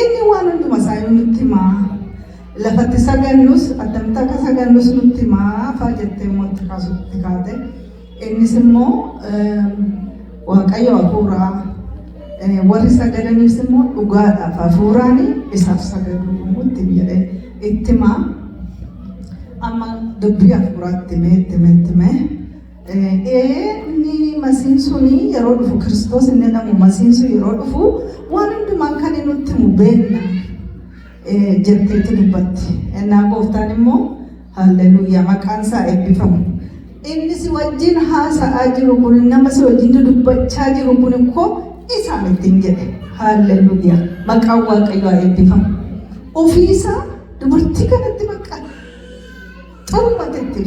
inni waan hunduma isaa nutti himaa. Lafatti sagannus addamta akka sagannus nutti himaa fa'aa jettee immoo itti kaasutti kaate. Innis immoo Waaqayyo hafuuraa warri sagadaniif immoo dhugaadhaaf hafuuraan isaaf sagaduu itti jedhee itti himaa. Amma dubbii hafuuraatti mee inni masiin suni yeroo dhufu Kiristoos inni jedhamu masiin sun yeroo dhufu waan hundumaa kan nutti himu beekna jetteetti dubbatti. Innaa gooftaan immoo haalleluuyaa maqaan isaa eebbifamu. Inni si wajjin haasa'aa jiru kun nama si wajjin dubbachaa jiru kun immoo isaan ittiin jedhe haalleluuyaa maqaan Waaqayyoo eebbifamu. Ofiisaa dubartii kanatti maqaa xurmatetti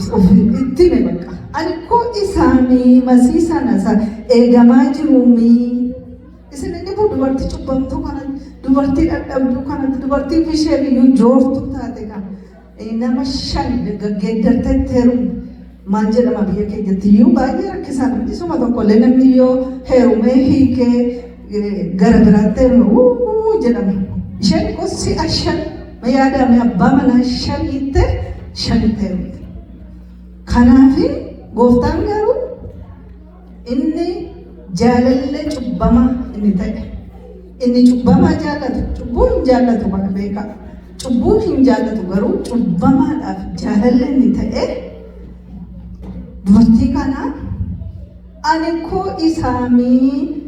itti hime maqaa. Ani koo isaanii masii sana eegamaa jiruumii. Isin inni kun dubartii cubbamtuu kanatti, dubartii dadhabduu kanatti, dubartii ishee biyyuu joortuu taate kana nama 5 gaggeeddarteetti heerumu. Maal jedhama biyya keenyatti iyyuu baay'ee rakkisaadha. Isuma tokkollee namni yoo heerumee hiikee gara biraatti heerume jedhama. Isheen gosi 5 ma yaadame abbaa manaa 5 hiitte 5 heerumte. Kanaaf gooftaan garuu inni jaalallee cubbamaa inni ta'e. Inni cubbamaa jaallatu, cubbuu hin jaallatu kana beekaa. Cubbuu hin jaallatu garuu cubbamaadhaaf jaalallee inni ta'e. Dubartii kana ani koo isaanii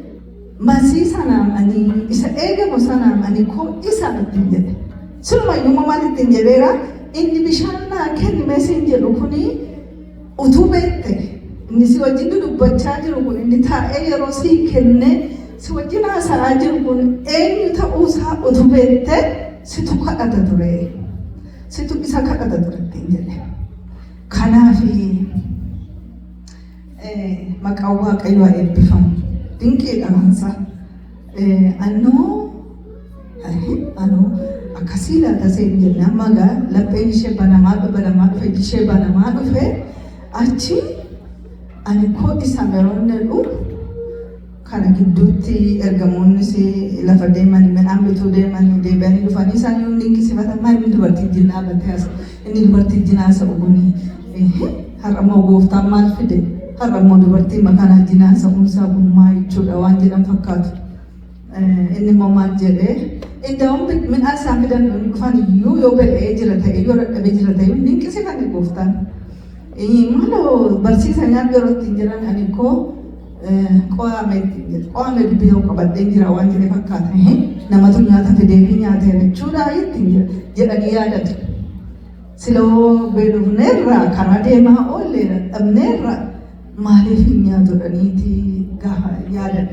masii sanaamanii isa eegamu sanaamanii koo isaanitti jedhe. Sinumayyuu maal ittiin jedheera inni bishaan naa kennime siin jedhu kuni utuu beekte inni si wajjin dubbachaa jiru kun inni taa'ee yeroo sii kenne si wajjin haasa'aa jiru kun eenyu ta'uusaa utuu beekte situ kadhata ture. Situ isa kadhata ture ittiin jedhe. Kanaaf maqaan Waaqayyoo eebbifamu. Dinqiidha kansa. Anoo akkasii laata seen jenne amma gaa lapheen ishee banamaa dhufe iji ishee banamaa dhufe achi ani koo isa meroonni jedhu kana gidduutti ergamoonnis lafa deemanii midhaan bituu deemanii deebi'anii dhufanii isaan yoo dinqisiifatan maal inni dubartii jinnaa battee haasa'u inni dubartii jinnaa haasa'u kuni har'ammoo gooftaan maal fide har'ammoo dubartii makaanaa jinnaa haasa'uunsaa gummaa jechuudha waan jedhan fakkaatu. Inni immoo maal jedhee iddoon midhaan isaan fidan dhufan iyyuu yoo beela'ee jira ta'e yoo dadhabee jira ta'e dinqisiifate gooftaan. Maaloo barsiisa nyaata yeroo ittiin jiran ani koo qo'amee dubbii tokko qabadheen jira waan jedhee fakkaata. Namatu nyaata fidee fi nyaateera jechuudha ittiin jedhanii yaadatu. Siloo beelofneerraa karaa deemaa oollee dadhabneerraa maaliif hin nyaatudhaniiti gaafa yaadan.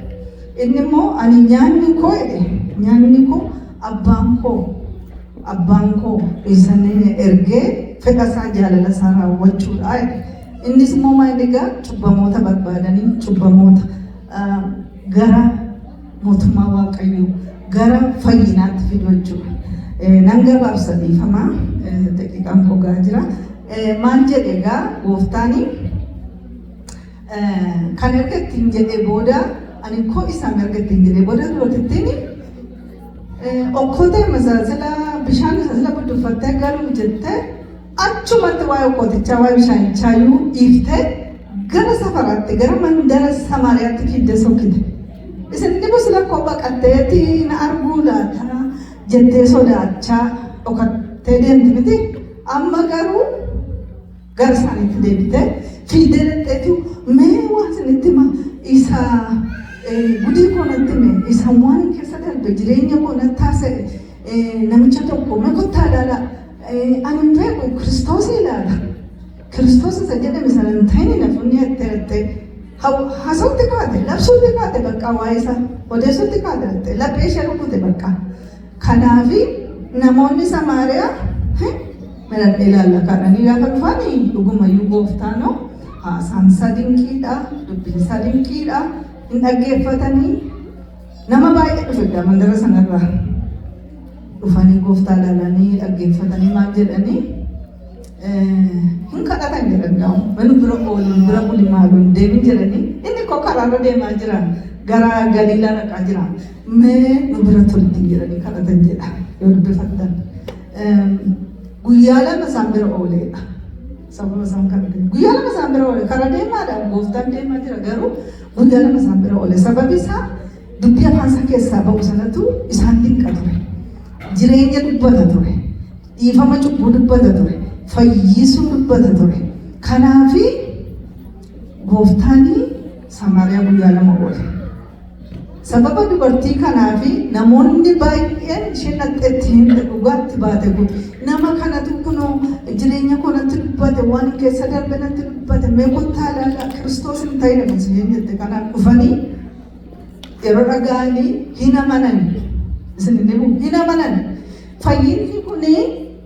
Inni immoo ani nyaanni koo abbaan koo isanii ergee fedha isaa jaalala isaa raawwachuudha. Innis immoo maal egaa cubbamoota barbaadanii cubbamoota gara mootummaa Waaqayyoo gara fayyinaatti fidu jechuudha. Nan gabaabsa dhiifamaa daqiiqaan gogaa jira. Maal jedhe egaa gooftaani kan erga ittiin jedhee booda ani koo isaan erga ittiin jedhee booda dubartittiin okkotee masaasila bishaan masaasila budduffattee galuu jettee achumatti waa'ee okkootichaa waa'ee bishaanichaa dhiiftee gara safaraatti gara mandara Samaariyaatti fiddee sokkite. Isin dhibus lakkoo baqatteeti na arguu laata jettee sodaachaa dhokattee deemti miti. Amma garuu gara isaaniitti deebitee fiidee dhaqxeetu mee waan isinitti hima isa gudii koo natti hime isa waan keessa darbe jireenya koo natti taasise namicha tokko mee kottaa ilaala ani beeku Kiristoos ilaala Kiristoos isa jedhame sana hin ta'in nafunni itti haasawutti kaate labsuutti kaate bakka waa isa odeessuutti kaate laphee ishee rukute bakka. Kanaafi namoonni Samaariyaa miidhagdee ilaalla kadhanii gaafa dhufanii dhugumayyuu gooftaanoo haasaan isaa dinqiidha, dubbiin isaa dinqiidha, hin dhaggeeffatanii nama baay'ee dhufe mandara sanarraa dhufanii gooftaa ilaalanii dhaggeeffatanii maal jedhanii hin kadhatan jedhan gaa'u manu bira ooluun bira buli maaluun deemin jedhanii inni koo karaarra deemaa jira gara Galiilaa dhaqaa jira mee nu bira turtii jedhanii kadhatan jedha yoo dubbifattan. Guyyaa lama isaan bira ooleedha. Sababa isaan kadhatan guyyaa lama isaan bira oole karaa deemaadhaan gooftaan deemaa jira garuu guyyaa lama isaan bira oole sababi isaa dubbii afaan isaa keessaa ba'u sanatu isaan dinqa ture. Jireenya dubbata ture. Dhiifama cubbuu dubbata ture. Fayyisuu dubbata ture. Kanaafi gooftaanii Samaariyaa guyyaa lama oole. Sababa dubartii kanaafi namoonni baay'een isheen dhaqxeetti hin dhugaatti baate kun nama kanatu kunoo jireenya kanatti dubbate waan keessa darbe natti dubbate mee kottaa ilaala Kiristoos hin ta'in amansiiseen jette kanaan dhufanii yeroo dhaga'anii hin amanan isin hin amanan fayyinni kuni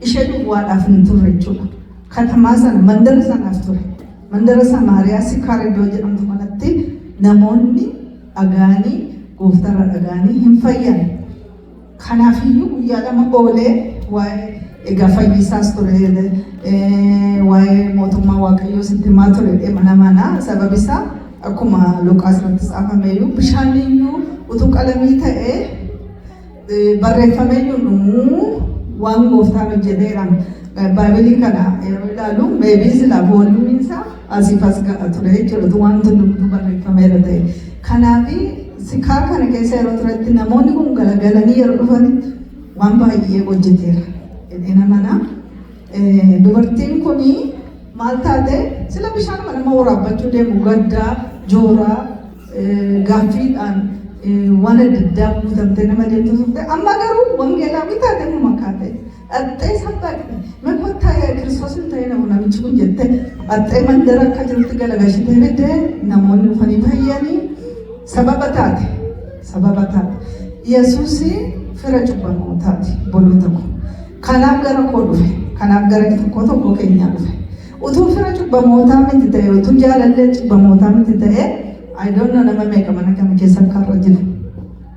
ishee duwwaadhaaf hin turre jechuudha. Katamaa sana mandara sanaaf ture. Mandara Samaariyaa Sikaar iddoo jedhamtu kanatti namoonni dhaga'anii gooftarra dhaga'anii hin fayyan. Kanaafiyyuu guyyaa lama oolee waa'ee egaa fayyisaas ture waa'ee mootummaa Waaqayyoo sitti himaa ture mana sababi isaa akkuma Luqaas irratti xaafameeyyuu bishaaniyyuu utuu qalamii ta'ee barreeffameeyyuu waan gooftaan hojjeteedhaan baabilii kana yeroo ilaalu meebii silaa boolluun isaa asiif as ga'a ture jechuudha waan hundumtuu barreeffameera ta'e. Kanaafi Sikaar kana keessa yeroo turetti namoonni kun galagalanii yeroo dhufanitti waan baay'ee hojjeteera. Jedhina mana dubartiin kuni maal taate sila bishaan nama waraabbachuu deemu gaddaa jooraa gaaffiidhaan waan adda addaa guutamtee nama deemtu turte amma garuu wangeelaa bitaate nu makkaate dhaxxee sabbaaqne makottaa Kiristoos hin ta'e namichi kun jette dhaxxee mandara akka jirutti galagashitee fiddee namoonni dhufanii fayyanii sababa taate Yesuusi fira cubbamootaati bolota kun kanaaf gara koo dhufe kanaaf gara tokko keenyaa dhufe utuu fira cubbamootaa miti ta'e utuu jaalallee cubbamootaa miti ta'e I don't know nama meeqa mana kam keessa karra jiru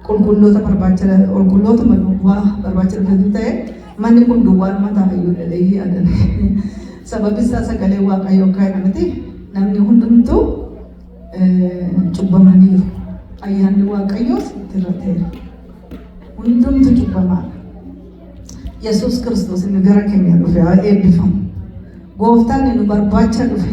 qulqulloota duwwaa barbaachisa fidu ta'e manni kun duwwaan mataa fayyuu dhalee yaadan sababi isaa sagalee Waaqayyoo kaa'e miti namni hundumtuu cubbamaniiru ayyaanni Waaqayyoos itti hir'ateera hundumtu cubbamaadha. Yesuus Kiristoos inni gara keenya dhufe haa eebbifamu. Gooftaan nu barbaacha dhufe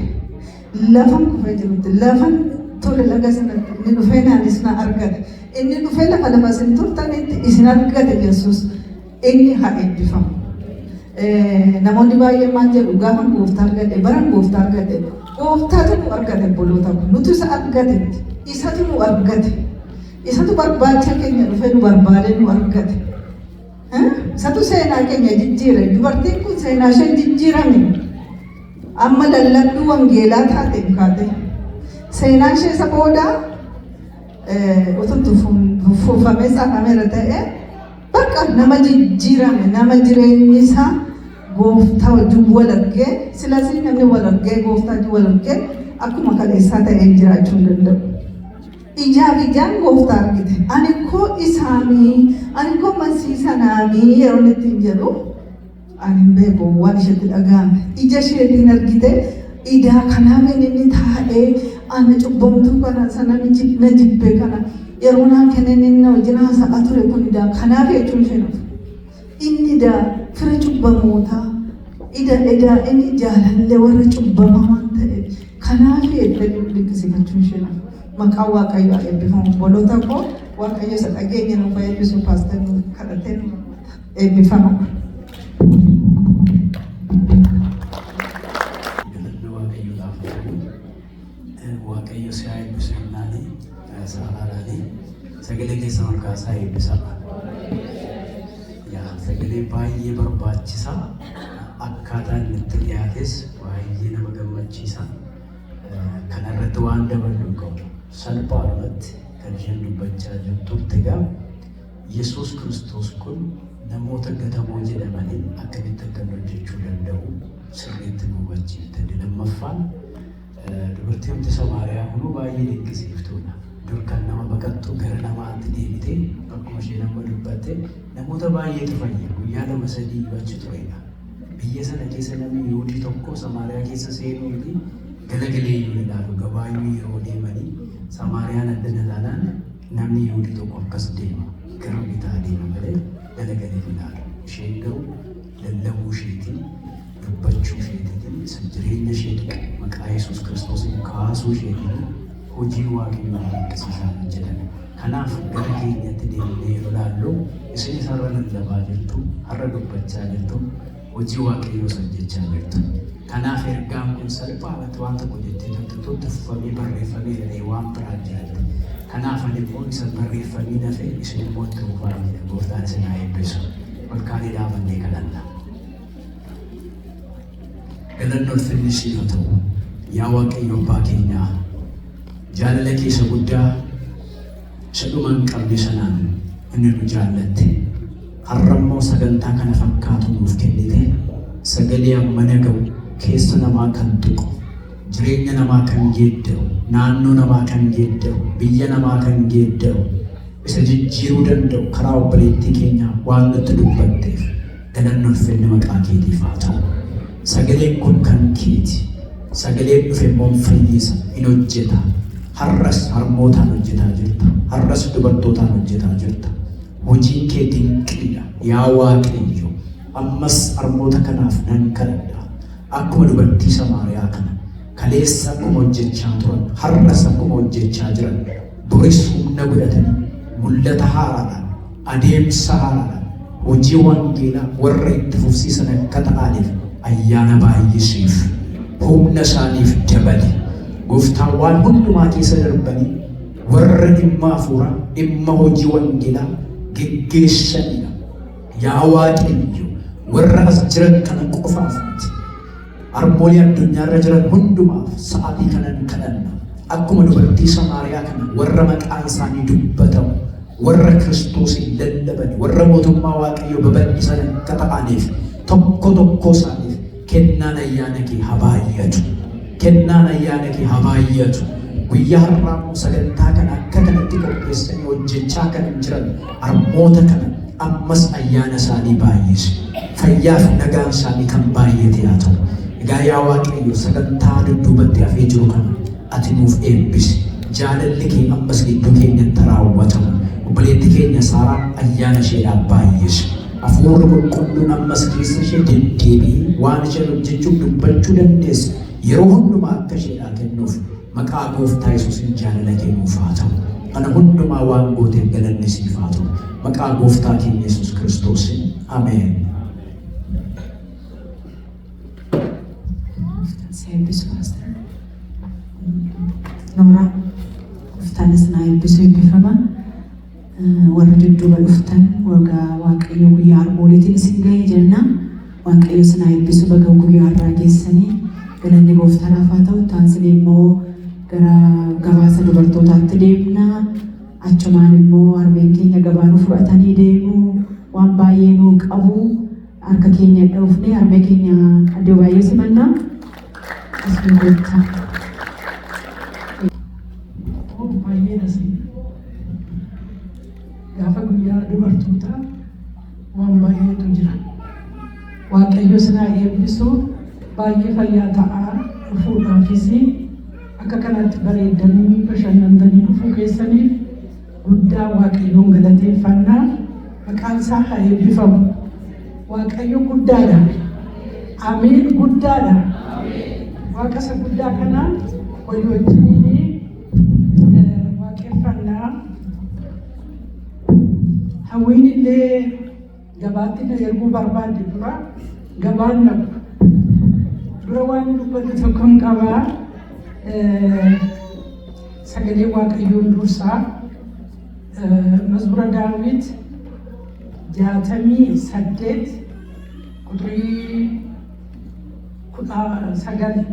lafan kufee jirutti lafan ture laga sanatti inni dhufee naanis na argate inni dhufee lafa isin turtanitti isin argate Yesuus inni haa eebbifamu. Namoonni baay'een maal jedhu gaafa gooftaa argate baran gooftaa argate gooftaatu nu argate boloota kun nuti isa argatetti isatu nu argate isatu barbaacha keenya dhufee nu barbaade nu argate. Satu seenaa keenya jijjiire dubartiin kun seenaa ishee jijjiirame amma lallabduu wangeelaa taate kaate seenaa ishee isa booda utuu fuufamee saafameera ta'e bakka nama jijjiirame nama jireenyi isaa gooftaa wajjin wal argee silasii namni wal argee gooftaa wajjin wal argee akkuma kaleessaa ta'ee jiraachuu hin danda'u. Ijaan gooftaa argite ani koo isaanii ani koo mansiisanaanii yeroo ittiin jedhu ani beeku waan isheetti dhaga'ame ija isheetiin argite idaa kanaaf inni taa'ee ana cubbamtuu kana sana na jibbe kana yeroo naa kenneen inni na wajjin haasa'aa ture kun idaa kanaaf jechuun ishee dhufu inni idaa fira cubbamootaa idaa inni jaalallee warra cubbamaa waan ta'eef kanaaf jettee dinqisiifachuun ishee dhufu. Maqaa Waaqayyoo haa eebbifamu. Boloota koo Waaqayyo isa dhageenya nuuf eebbisu paaster nuuf kadhatee nu eebbifama. Waaqayyo si haa eebbisu jennaanii saalaadhaanii sagalee keessa ol kaasaa eebbisa. Sagalee baay'ee barbaachisaa akkaataan itti dhiyaates baay'ee nama gammachiisa. Kanarratti waan dabaluu qabu salphaadhumatti kan isheen dubbachaa jirtutti egaa Yesuus Kiristoos kun namoota gatamoo jedhamanii akkamitti akka hojjechuu danda'u sirriitti nu hubachiifte. Lammaffaan dubartii wanti Samaariyaa kun baay'ee dinqisiiftuudha. Dur kan nama baqattu gara namaatti deebitee akkuma isheen amma dubbatte namoota baay'eetu fayya. Guyyaa 2-3 achi turedha. Biyya sana keessa namni Yihuudii tokko Samaariyaa keessa seenuu fi galagalee yoo ilaalu gabaayyuu yeroo deemanii Samaariyaan addana taanaan namni Yihuudii tokko akkas deema. Gara bitaa deema malee galagalee ilaalu. Isheen garuu lallabuu isheetiin dubbachuu isheetiin isa jireenya isheetiin maqaa Yesuus Kiristoosiin kaasuu isheetiin hojii waaqayyoo agarsiisaa jedhan. Kanaaf gara keenyatti deemnee yeroo ilaallu isin isarra lallabaa jirtu, har'a dubbachaa jirtu, hojii waaqayyoo hojjechaa jirtu. Kanaaf ergaan kun salphaatti waan tokko jettee turte tuffamee barreeffamee jedhee waan biraa jiraatti. Kanaaf ani immoo isa barreeffamee nafee isin immoo itti fufaa jedhe gooftaan isin haa eebbisu. Olkaanii dhaabannee kadhanna. Galanni ulfinni siif haa ta'u. Yaa Waaqayyo Abbaa keenyaa jaalala keessa guddaa isa dhuma hin qabne sanaan inni nu jaallatte. Har'a immoo sagantaa kana fakkaatu nuuf kennite. Sagalee ammana ga'u keessa namaa kan tuqu, jireenya namaa kan geeddaru, naannoo namaa kan geeddaru, biyya namaa kan geeddaru, isa jijjiiruu danda'u karaa obboleettii keenyaa waan nutti dubbatteef galanni ulfinni maqaa keetiif haa ta'u. Sagaleen kun kan keeti. Sagaleen dhufe immoo fayyisa, hin hojjeta. Har'as harmootaan hojjetaa jirta. Har'as dubartootaan hojjetaa jirta. Hojiin kee dinqiidha. Yaa Waaqayyo, ammas harmoota kanaaf nan kadhadha. Akkuma dubartii Samaariyaa kana kaleessa akkuma hojjechaa turan, har'as akkuma hojjechaa jiran, boris humna godhatanii mul'ata haaraadhaan, adeemsa haaraadhaan, hojii wangeelaa warra itti fufsiisan akka ta'aniif ayyaana baay'isiif, humna isaaniif dabali. Gooftaan waan hundumaa keessa darbanii warra dhimma hafuuraa, dhimma hojii wangeelaa geggeessanidha. Yaa Waaqayyo, warra as jiran kana qofaaf miti. Harmoolii addunyaarra jiran hundumaaf sa'aatii kanan kadhanna. Akkuma dubartii Samaariyaa kana warra maqaan isaanii dubbatamu, warra Kiristoosiin lallaban, warra mootummaa Waaqayyoo babal'isan akka ta'aniif tokko tokko isaaniif kennaan ayyaana kee haa baay'atu. Kennaan ayyaana kee haa baay'atu. Guyyaa har'aa immoo sagantaa kana akka kanatti qopheessanii hojjechaa kan jiran harmoota kana ammas ayyaana isaanii baay'isi. Fayyaaf nagaan isaanii kan baay'ate haa ta'u. Egaa yaa Waaqayyo sagantaa dudduubatti hafee jiru kana ati nuuf eebbisi. Jaalalli kee ammas gidduu keenyatti raawwatamu. Obboleettii keenya Saaraan ayyaana isheedhaaf baay'isi. Hafuurri qulqulluun ammas keessa ishee deddeebi'ee waan isheen hojjechuuf dubbachuu dandeessu yeroo hundumaa akka isheedhaa kennuuf maqaa Gooftaa Yesuusiin jaalala kennuuf haa ta'u. Kana hundumaa waan gooteef galanni siif haa ta'u. Maqaa Gooftaa keenya Yesuus Kiristoosiin ameen. Eebbisu Pastor Nooraa goftaanis naa eebbisu eebbifama. Warra dudduuba dhuftan waggaa Waaqayyo guyyaa harmooliitiin isin ga'ee jenna. Waaqayyo isin haa eebbisu baga guyyaa har'aa geessanii galanni gooftaadhaaf haa ta'u. Taansin immoo gara gabaasa dubartootaatti deemna. Achumaan immoo harmeen keenya gabaa nu fudhatanii deemu. Waan baay'ee nu qabu harka keenya dhufnee harmee keenya iddoo baay'ee simannaa. Asii goota. Baay'ee nasiib. Gaafa guyyaa dubartootaa waan baay'eetu jira. Waaqayyo sinaa eebbisu baay'ee fayyaa ta'aa dhufuudhaafis akka kanatti bareedanii bashannantanii dhufuu keessaniif guddaa Waaqayyoon galateeffannaa. Maqaan isaa haa eebbifamu. Waaqayyo guddaadha. Ameen guddaadha. Waaqa isa guddaa kanaan walii wajjin waaqeffannaa. Hawwiin illee gabaatti na erguu barbaadde dura gabaan naqu. Dura waan dubbatu tokko hin qabaa. Sagalee Waaqayyoon dursaa Mazmura Daawit 68 quxurii sagal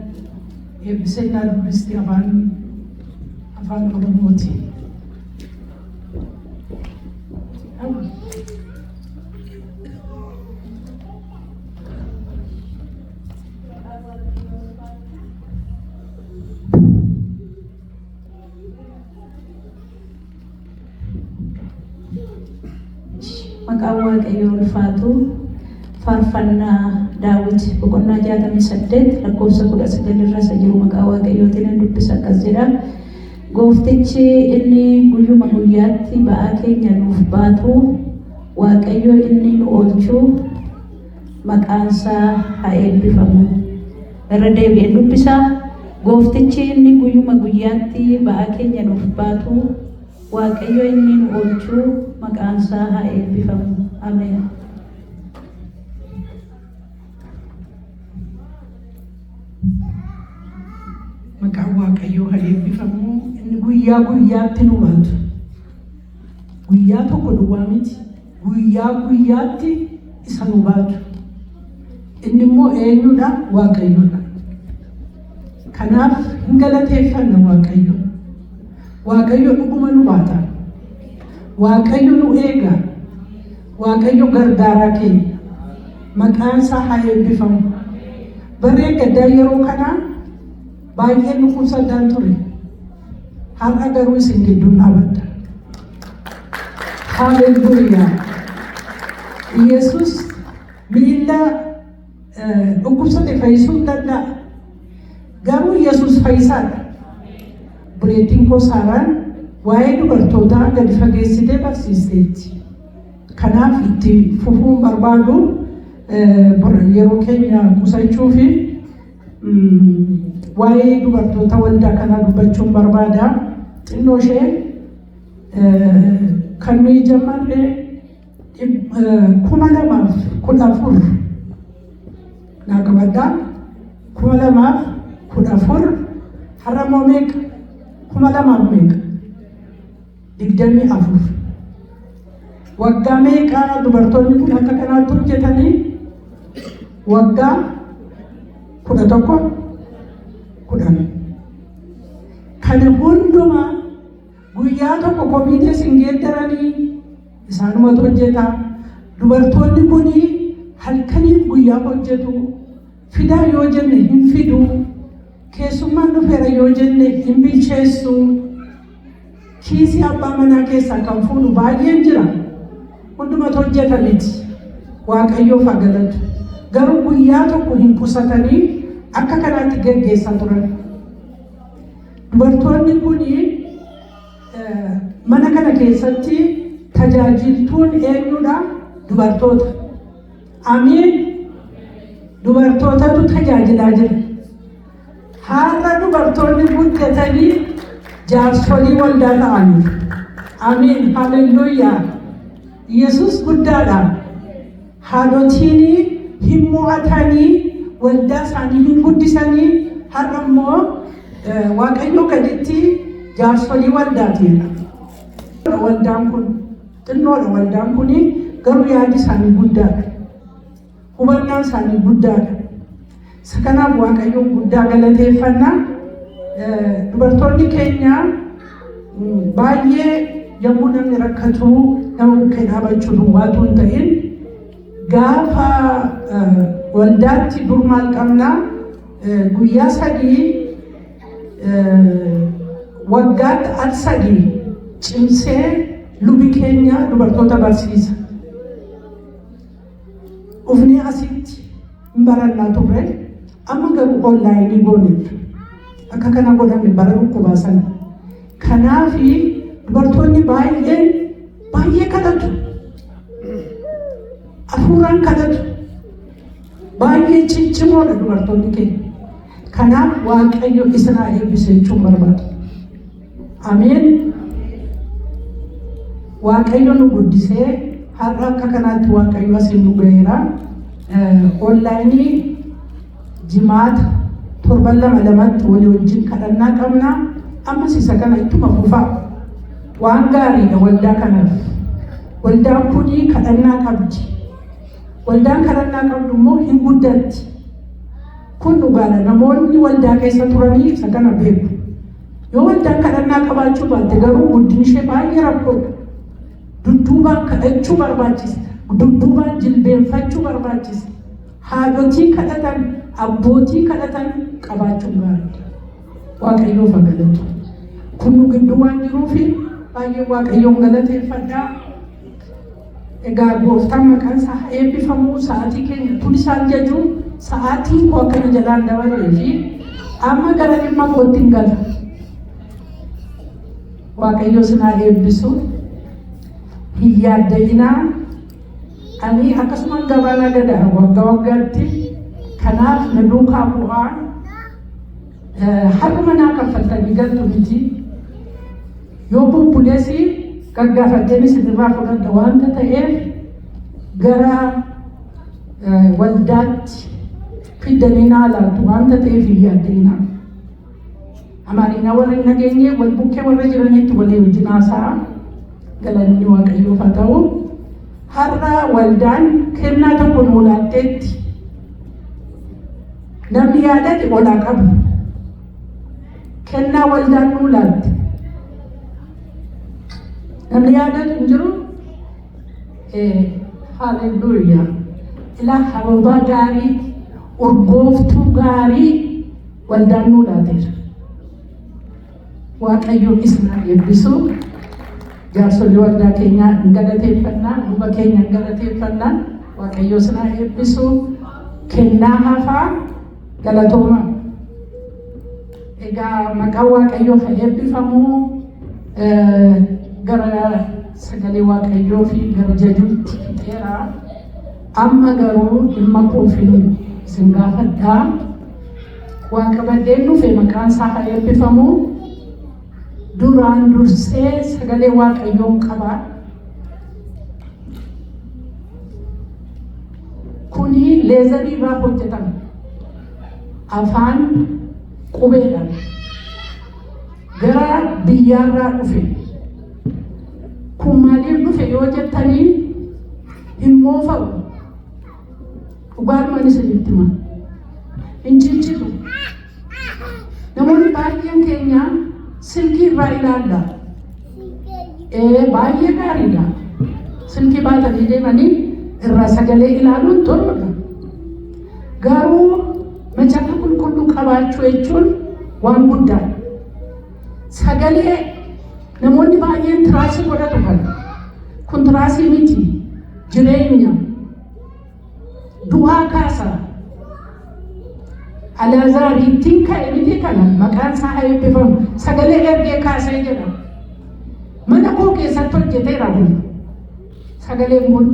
eebbisee naa dubbisti afaan Oromooti. Maqaan Waaqayyoo ulfaatu faarfannaa Daawit boqonnaa 68 lakkoofsa 19 irra isa jiru maqaa Waaqayyootiin dubbisa akkas jedha. Gooftichi inni guyyuma guyyaatti ba'aa keenya nuuf baatu Waaqayyo inni nu oolchu maqaansaa haa eebbifamu. Irra deebi'ee dubbisa. Gooftichi inni guyyuma guyyaatti ba'aa keenya nuuf baatu Waaqayyo inni nu oolchu maqaansaa haa eebbifamu. Ameen. Maqaan Waaqayyoo haa eebbifamu. Inni guyyaa guyyaatti nu baatu. Guyyaa tokko duwwaa miti. Guyyaa guyyaatti isa nu baatu. Inni immoo eenyudha? Waaqayyoodha. Kanaaf hin galateeffanna Waaqayyo. Waaqayyo dhuguma nu baata. Waaqayyo nu eega. Waaqayyo gargaaraa keenya. Maqaan isaa haa eebbifamu. Baree gaddaa yeroo kanaa baay'ee nu qusataan ture. Har'a garuu isin gidduun dhaabadha. Haleluuyaa. Yesus miila dhukkubsate fayyisuu hin danda'a. Garuu Yesus fayyisaadha. Buleettiin koo Saaraan waa'ee dubartootaa gadi fageessitee barsiisteetti. Kanaaf itti fufuun barbaadu yeroo keenya qusachuu fi waa'ee dubartoota waldaa kanaa dubbachuun barbaada. Xinnoo ishee kan nuyi jammarre 2014 naa qabaddaa 2014 har'a moo meeqa 2024 waggaa meeqa dubartoonni kun akka kanaatti hojjetanii waggaa 11 kana hundumaa guyyaa tokko komiitee sin geeddaranii isaanumatu hojjeta. Dubartoonni kun halkaniif guyyaa hojjetu. Fidaa yoo jenne hin fidu. Keessummaan dhufeera yoo jenne hin bilcheessu. Kiisii abbaa manaa keessaa kan fuudhu baay'een jira. Hundumatu hojjeta miti. Waaqayyoof haa galatu. Garuu guyyaa tokko hin qusatanii akka kanaatti geggeessaa turan. Dubartoonni kun mana kana keessatti tajaajiltuun eenyudha? Dubartoota. Ameen. Dubartootatu tajaajilaa jira. Har'a dubartoonni guddatanii jaarsolii waldaa ta'aniiru. Ameen. Haleluuyaa. Yesus guddaadha. Haadhotiin hin mo'atanii waldaa isaanii hin guddisanii har'a immoo Waaqayyo gaditti jaarsolii waldaateedha. Waldaan kun xinnoodha. Waldaan kun garuu yaadi isaanii guddaadha. Hubannaan isaanii guddaadha. Isa kanaaf Waaqayyoon guddaa galateeffannaa. Dubartoonni keenya baay'ee yommuu namni rakkatu nama bukkee dhaabachuu duwwaatu hin ta'in gaafa waldaatti dur maal qabnaa guyyaa 3 waggaatti al 3 cimsee lubi keenya dubartoota barsiisa. Ufni asitti hin barannaa turre amma garuu onlaayinii gooneerra. Akka kana godhame bara dhukkubaa sana. Kanaafi dubartoonni baay'ee kadhatu. Hafuuraan kadhatu. Baay'ee ciccimoodha dubartoonni keenya. Kanaaf Waaqayyo isaan eebbisee jechuun barbaada. Ameen. Waaqayyo nu guddisee har'a akka kanaatti Waaqayyo asiin nu gaheera. Onlaayinii jimaata 7-2 walii wajjin kadhannaa qabna. Ammas isa kana ittuma fufaa. Waan gaariidha waldaa kanaaf. Waldaan kun kadhannaa qabdi. Waldaan kadhannaa qabdu immoo hin guddatti. Kun dhugaadha. Namoonni waldaa keessa turanii isa kana beeku. Yoo waldaan kadhannaa qabaachuu baatte garuu guddinni ishee baay'ee rakkoodha. Dudduubaan kadhachuu barbaachisa. Dudduubaan jilbeenfachuu barbaachisa. Haadhotii kadhatan, abbootii kadhatan qabaachuun gaariidha. Waaqayyoof haa galatu. Kun nu gidduu waan jiruufi baay'ee Waaqayyoon galateeffadhaa. Egaa gooftaan maqaan isaa haa eebbifamu. Sa'aatii keenya tun isaan jechuun sa'aatiin koo akkana jalaan dabalee fi amma gara dhimma kootti hin gala. Waaqayyo sinaa eebbisu. Hin yaadda'inaa. Ani akkasuma gabaana gadaa waggaa waggaatti kanaaf na duukaa bu'aa harma naa kaffaltanii galtu miti. Yoo bubbuleessi gaggaafatteenis irraa fudhadha waanta ta'eef gara waldaatti fiddanii naa laattu waanta ta'eef hin yaadda'inaa. Amaariina warra hin nageenye wal bukkee warra jiranitti walii wajjin haasa'a. Galanni Waaqayyoof haa ta'u. Har'a waldaan kennaa tokko nuu laatteetti. Namni yaadate olaa qabu. Kennaa waldaan nuu laatte. Namni yaadate hin jiru. Haaleluyyaa. Ilaa hababaa gaarii, urgooftuu gaarii waldaan nuu laateera. Waaqayyoon isin eebbisu. Jaarsolii waldaa keenyaa hin galateeffannaa, luba keenya hin galateeffannaa. Waaqayyo isin eebbisu. Kennaa hafaa galatooma. Egaa maqaan Waaqayyoo haa eebbifamu. Gara sagalee Waaqayyoo fi gara jajuutti fixeera. Amma garuu dhimma koofiin isin gaafadhaa. Waan qabadheen dhufe maqaan isaa haa eebbifamu. Duraan dursee sagalee Waaqayyoon qaba. Kuni leezarii irraa hojjetama. Afaan qubeedhaan gara biyyaarraa dhufe. Kun maaliif dhufe yoo jettanii hin moofa'u. Dhugaadhumaan isinitti hima. Hin ciccitu. Namoonni baay'een keenya silkii irraa ilaalla. Baay'ee gaariidha. Silkii baatanii deemanii irraa sagalee ilaaluun toludha. Garuu macaafa qulqulluu qabaachuu jechuun waan guddaadha. Sagalee namoonni baay'een tiraasii godhatu kana. Kun tiraasii miti. Jireenya. Du'aa kaasa. Alaazaariittiin ka'e miti kana maqaan isaa haa eebbifamu. Sagalee ergee kaasee jedha. Mana koo keessatti hojjeteera kun. Sagaleen kun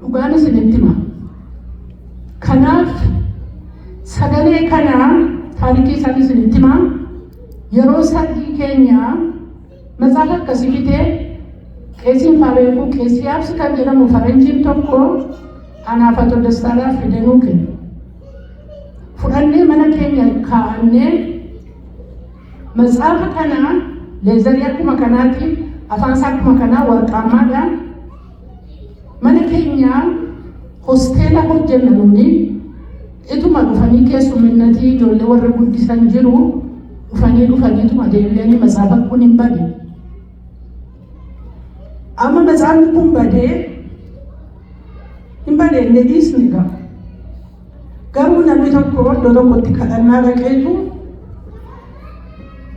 dhugaan isinitti hima. Kanaaf sagalee kana taarikii isaan isinitti hima. Yeroo sadii keenya macaafa akkasii bitee qeesiin faabeekuu qeesii yaabsi kan jedhamu faranjiin tokko anaafatu dastaadhaaf fidenuu kenna. Fudhannee mana keenya kaa'annee macaafa kana leezarii akkuma kanaati afaan isaa akkuma kanaa warqaamaadhaan mana keenya hosteela hojjenna nuuni ituma dhufanii keessumminnatii ijoollee warra guddisan jiru dhufaniituma deebi'anii macaafa kun hin bade. Amma macaafni kun badee hin badenne dhiisni ga'a. Garuu namni tokko iddoo tokkotti kadhannaa dhaqeetu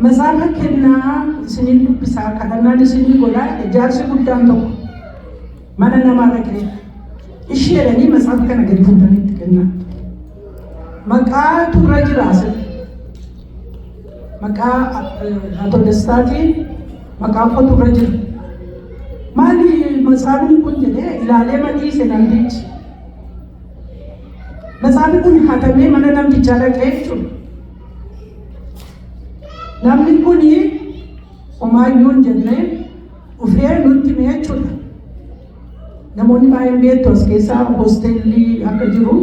macaafa kennaa isinii dubbisaa kadhannaan isinii godhaa ijaarsi guddaan tokko mana namaa dhaqee isheedhanii macaafa kana gadi fuudhaniitti kennan. Maqaa turra jira asirra. Maqaa Ato Destaatiin maqaa koo turra jira. Maali macaafni kun jedhee ilaalee madhiise namtichi. Macaafni kun hatamee mana namtichaa dhaqee jechuudha. Namni kun homaayyuu hin jennee dhufee nutti hime jechuudha. Namoonni baay'een beektu as keessaa hoosteelli akka jiru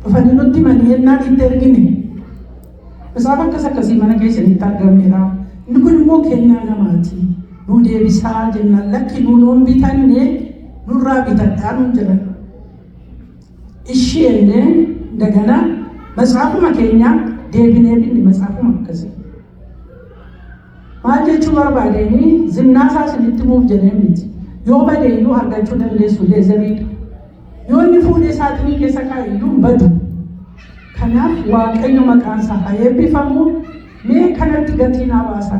dhufanii nutti himanii yennaan itti ergine. Macaafa akkas akkasii mana keessanitti argameera. Inni kun immoo kennaa namaati. Nu deebisaa jennaan lakki nuun bitanne nurraa bitadhaa nuun jedhan. እሺን እንደገና መጽሐፉ መከኛ ዴቪኔብን መጽሐፉ መከሰ ማጀቹ በርባዴኒ ዝናሳ ስንትሙፍ ጀነሚት ዮበደዩ ሀርጋቹ ደንደሱ ለዘሪ ዮኒ ፉዴ ሳጥኒ ከሰካዩ በዱ ከናፍ ዋቀኙ መቃንሳ የቢፈሙ ሜ ከነት ገቲና ባሳ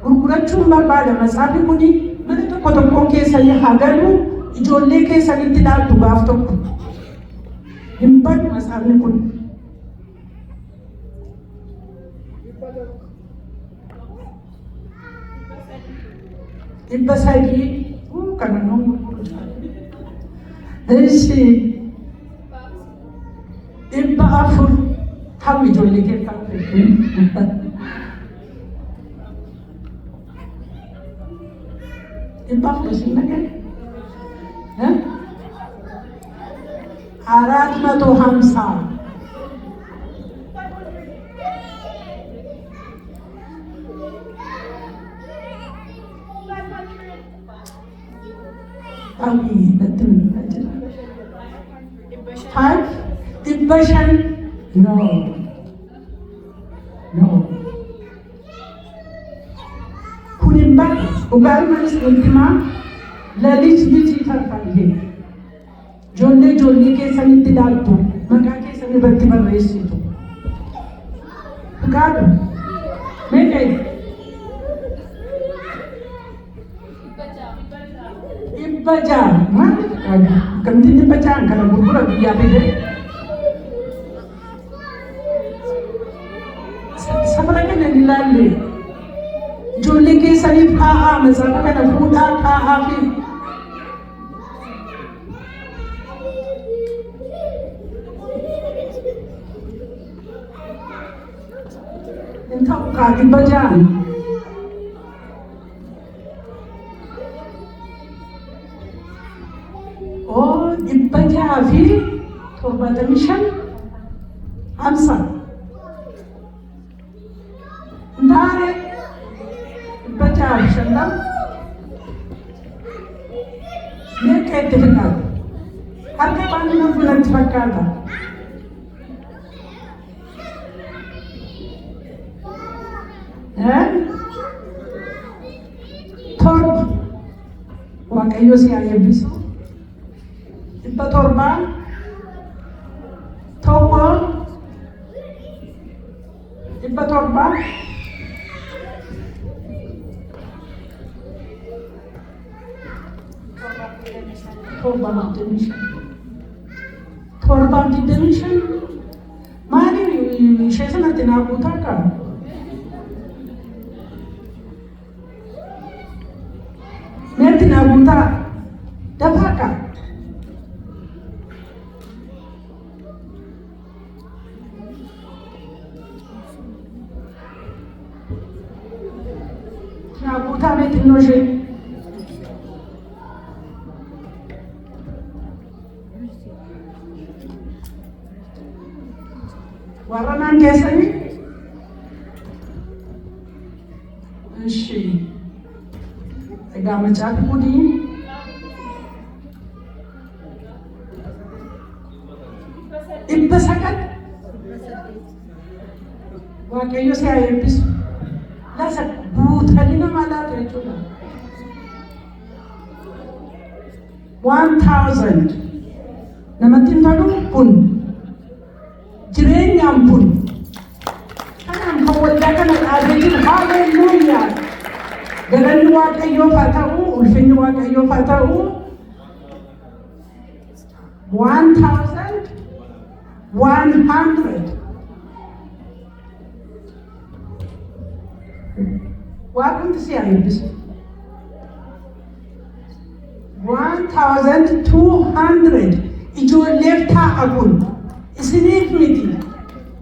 ጉርጉራቹን በርባደ መጽሐፊ ኩኒ ምን ተቆጥቆ ከሰየ ሀገሩ ኢጆሌ ከሰኒት ዳቱ ባፍቶኩ ይምባድ መጽሐፊ ኩኒ ይበሳይ ከነኑ እሺ ይባፉር ታው ኢጆሌ ከታው ይባፉር ሲነገር 450 Awi betul aja. Five depression no. Kunimba ugal manis ultima lalich bici tarfali. Jonde ke sani tidaltu maka ke sani berti berresi tu. Bukan? Mereka Ibaja, mana? Kemudian dibaca karena guru dia beda. Sebenarnya dari lalu, juli ke salib AA, misalnya kada fuda AA fi. Entah kah dibaca. Ibaja fi torbatan shan 50 ndare ibaja shandam ne ketirna harke pannu bulan fakada torb wakayo si ayebiso Torba, Topo, Torba, Torba detention. Mari saya nanti nak utarakan. Nanti nak utara, dapatkah? Buta met noje. Waranan kesani? Eshi. Ega macam pudi. Ibasakat. Wakayo saya epis. Lasak buthali na malat ito na 1,000 namatin talo pun jirenyam pun kanam kawalda ka ng abitin hallelujah garanwa kayo patao ulfinwa kayo patao 1,100 Welcome to CIUBS. 1,200. Ijo left her agun. Isn't it meeting?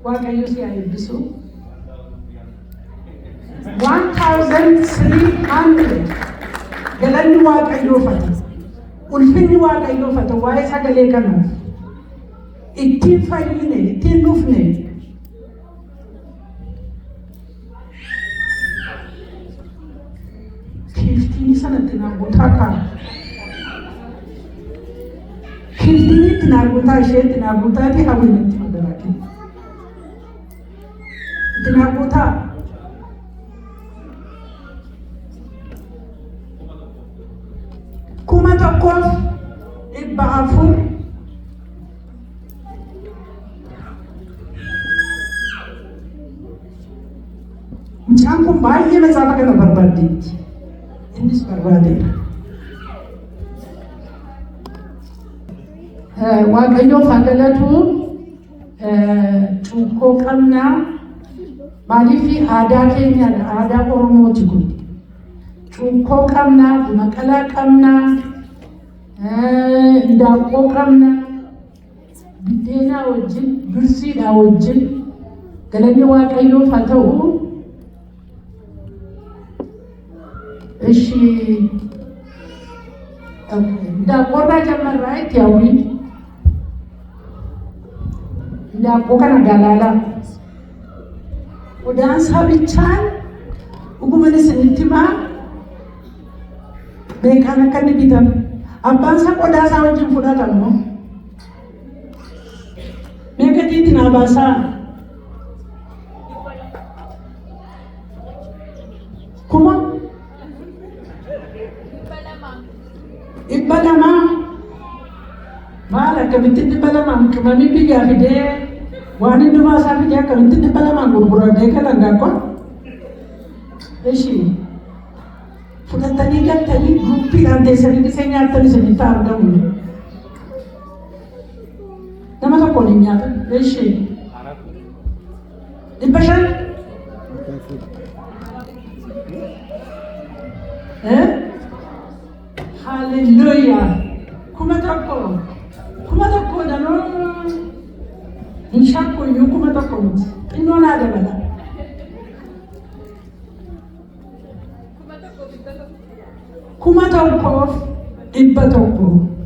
What can you say, CIUBS? 1,300. Galan wa kayo fata. Ulfin wa kayo fata. Why sa galekan? Itin fayine, itin nufne. Sana tinabutaka kiltinitti naaguutaa isheetti naaguutaati hawwinatti madaraati. Itti naaguutaa. Kuma tokkoof 400. Mucaan kun baay'ee macaafa kana barbaaddeetti. Innis barbaadeera. Waaqayyoof haa galatu. Cuukkoo qabnaa. Maaliif aadaa keenyadha, aadaa Oromooti kun. Cuukkoo qabnaa, buna qalaa qabnaa, daabboo qabnaa, biddeenaa wajjin, birsiidhaa wajjin. Galanni Waaqayyoof haa ta'u. Eshi daabboo jamarraa itti hawwiin. Daabboo kana galaalaa. Qodaan sabichaan dhuguma isinitti himaa beekaan akka inni bitamu. Abbaan isaa qodaa isaa wajjin fudhatamu. Meeqatiitti naa baasaa? Kuma? 200. Maal akkamitti 200 qimamii biyyaa fidee waan inni baasaa fidee akkamitti 200 gurguratee kalangaa kun? Eshi fudhatanii galtanii guruppiidhaan teessanii dhisee nyaattan isinitti argamu. Nama tokkoon hin nyaatan. Eshi 500? Hallelujah. Kuma tokko danoo hin shakkuyyuu kuma tokko miti. Innoo naa dabala. Kuma tokkoof 100.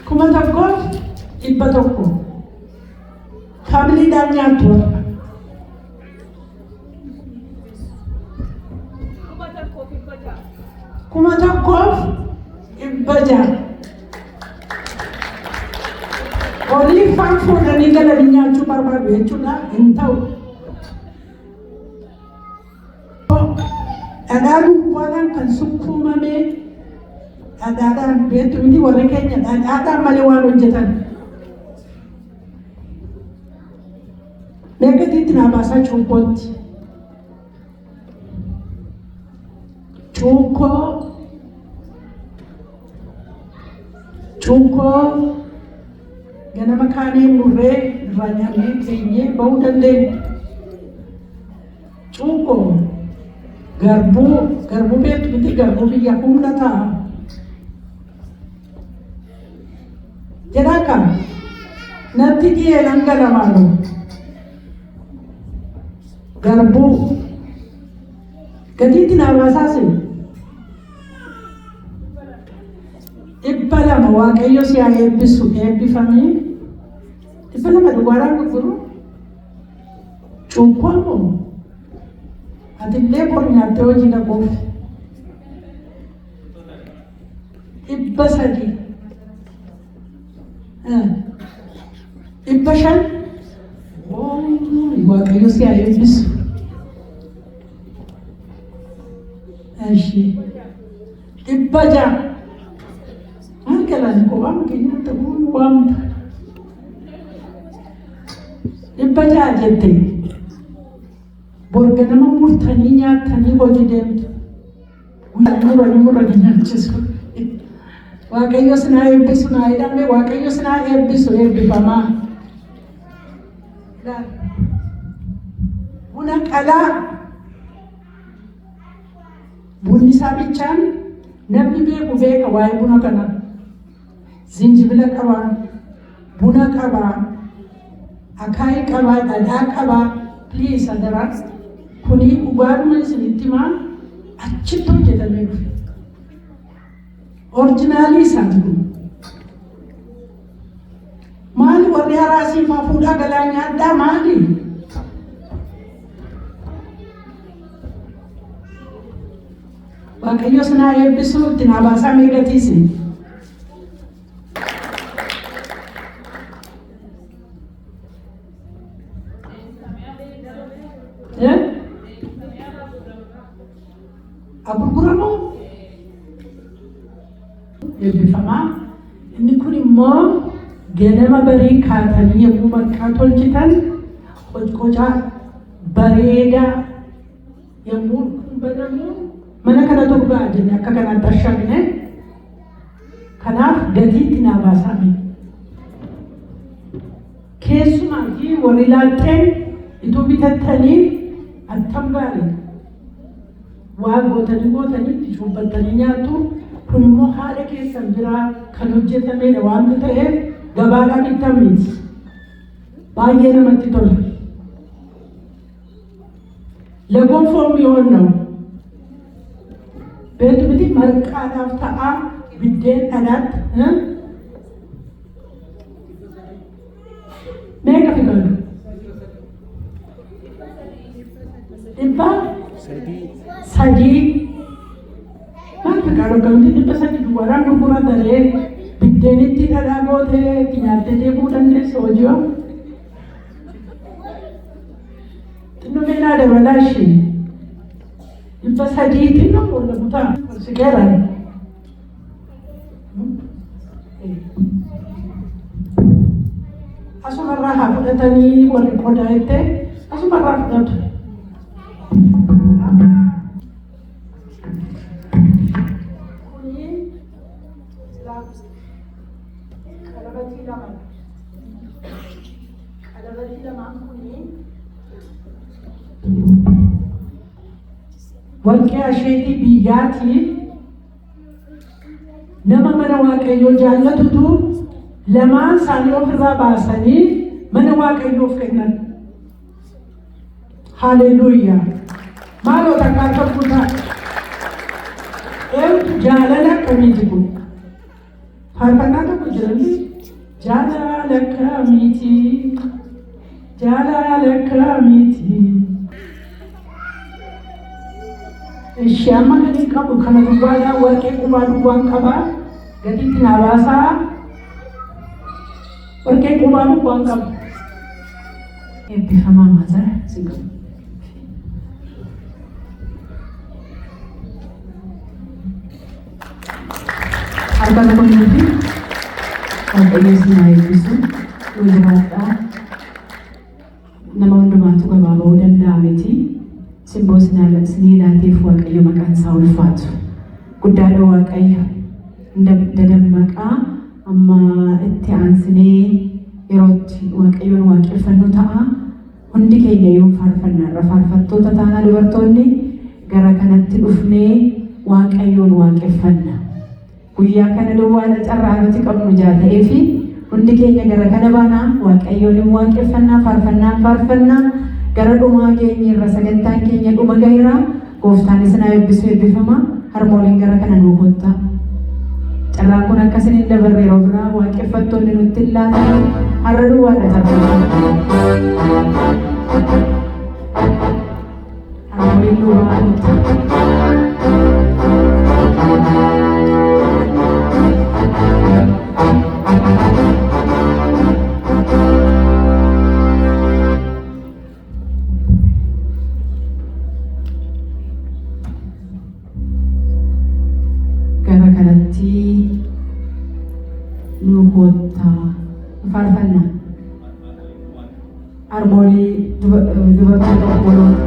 Kuma tokkoof 100. Faamiliidhaan nyaattu. Kuma tokkoof 600. Olii faan fuudhanii galanii nyaachuu barbaadu jechuudha. Hin ta'u. Dhadhaan duwwaadhaan kan sukkuumamee dhadhaadhaan beektu miti warri keenya dhadhaadhaan malee waan hojjetan. Meeqatiitti naa baasaa cuukkootti? Cuukkoo ganama kaanee murree irraa nyaannee keenyee bahuu dandeenya. Cuukkoo garbuu beektu miti garbuu biyya humna ta'a. Jedhaa kan natti dhiyee dhangalamaadhu. Garbuu gatiitti naa baasaasi 200. Waaqayyo si haa eebbisu eebbifamee 200 duwwaadhaan gurguru. Cuukkoo moo atillee bor nyaattee hojii dhaquuf 300. 500. Waaqayyo si haa eebbisu. Eshi 600. Anggalan ko ang kinatawang wamp. 600 jette. Borga naman murtanii nyaatanii hojii deemtu. Muranii nyaachisu. Waaqayyo sinaa eebbisu naa jedhamee Waaqayyo sinaa eebbisu eebbifamaa. Buna qalaa. Bunni isaa bichaan namni beeka waa'ee buna kana. Zinjibila qabaa, buna qabaa, akaayii qabaa, dhadhaa qabaa. Please adaraa kuni dhugaadhuma isinitti himaa achitti hojjetamee dhufe. Orjinaalii isaati kun. Maali warri haraasii faa fuudhaa galaa nyaadhaa maali? Waaqayyo sinaa eebbisu ittiin habaasaa meeqatiisi. Gurguramoo eebbifamaa. Inni kun immoo ganama barii kaatanii yommuu maqaa tolchitan qocqocaa bareedaa yommuu banamu mana kana torbaa jenne akka kanatti ashagne kanaaf gatiitti naa baasame. Keessumaatii warri laaxxeen ituu bitattanii attam gaarii waan gootanii itti cuubbattanii nyaattu. Kun immoo haala keessan biraa kan hojjetamedha waanta ta'eef gabaadhaan bittan miti. Baay'ee namatti tola. Lagoon foon mi'oon na'u. Beektu miti marqaadhaaf ta'a biddeen dhadhaatti. Meeqa figalu? 300. Maanta qarogamti dhibba sadii duwwaadhaan gurgura daree biddeenitti dhadhaa gootee itti nyaattee deemuu dandeessa hojii. Xinnoo meenaa dabalaa ishee 300 xinnoo boolla butaa sigaaraan. Asumarraa haa fudhatanii warri qodaa jettee asumarraa fudhatu. Warqee asheetii biyyaatiif nama mana waaqayyoo jaallatutu lamaan isaanii ofirraa baasanii mana waaqayyoof kennan. Haleluuyaa! Maaloo takkaan tokkotaa eewtu jaalala akkamiiti kun? Faarfannaa tokko jiranii jaalala akkamiiti? Jaalala akkamiiti? Ishee amma gadi qabu kana gubbaadhaan warqee qubaa duwwaan qabaa gadiitti naa baasaa warqee qubaa duwwaan qabu. Eebbifamaa maasaa si qabu. Harka tokkotti waaqayyo sinaa eebbisu wajjiraadhaa nama hundumaatu gabaaba'uu danda'a miti. Simboo sinii laatiif waaqayyo maqaan isaa ulfaatu. Guddaadha waaqayyo dadammaqaa amma itti aansinee yerootti waaqayyoon waaqeffannu ta'a. Hundi keenya yoo faarfannaarra faarfattoota taanaa dubartoonni gara kanatti dhufnee waaqayyoon waaqeffanna. Guyyaa kana duwwaadha carraa nuti qabnu ta'ee fi hundi keenya gara kana baanaa waaqayyoon waaqeffannaa faarfannaa. Gara dhumaa keenya irra sagantaan keenya dhuma gaheera. Gooftaan isinaa eebbisu eebbifama. Harmooliin gara kana nuu kottaa. Carraan kun akkasiin hin dabarre yeroo biraa waaqeffattoonni nutti hin laatan har'a duwwaadha carraa. Harmooliin duwwaa kottaa. Gara kanatti nu kottaa faarfannaa. Harmoolii dubartoota obboloota.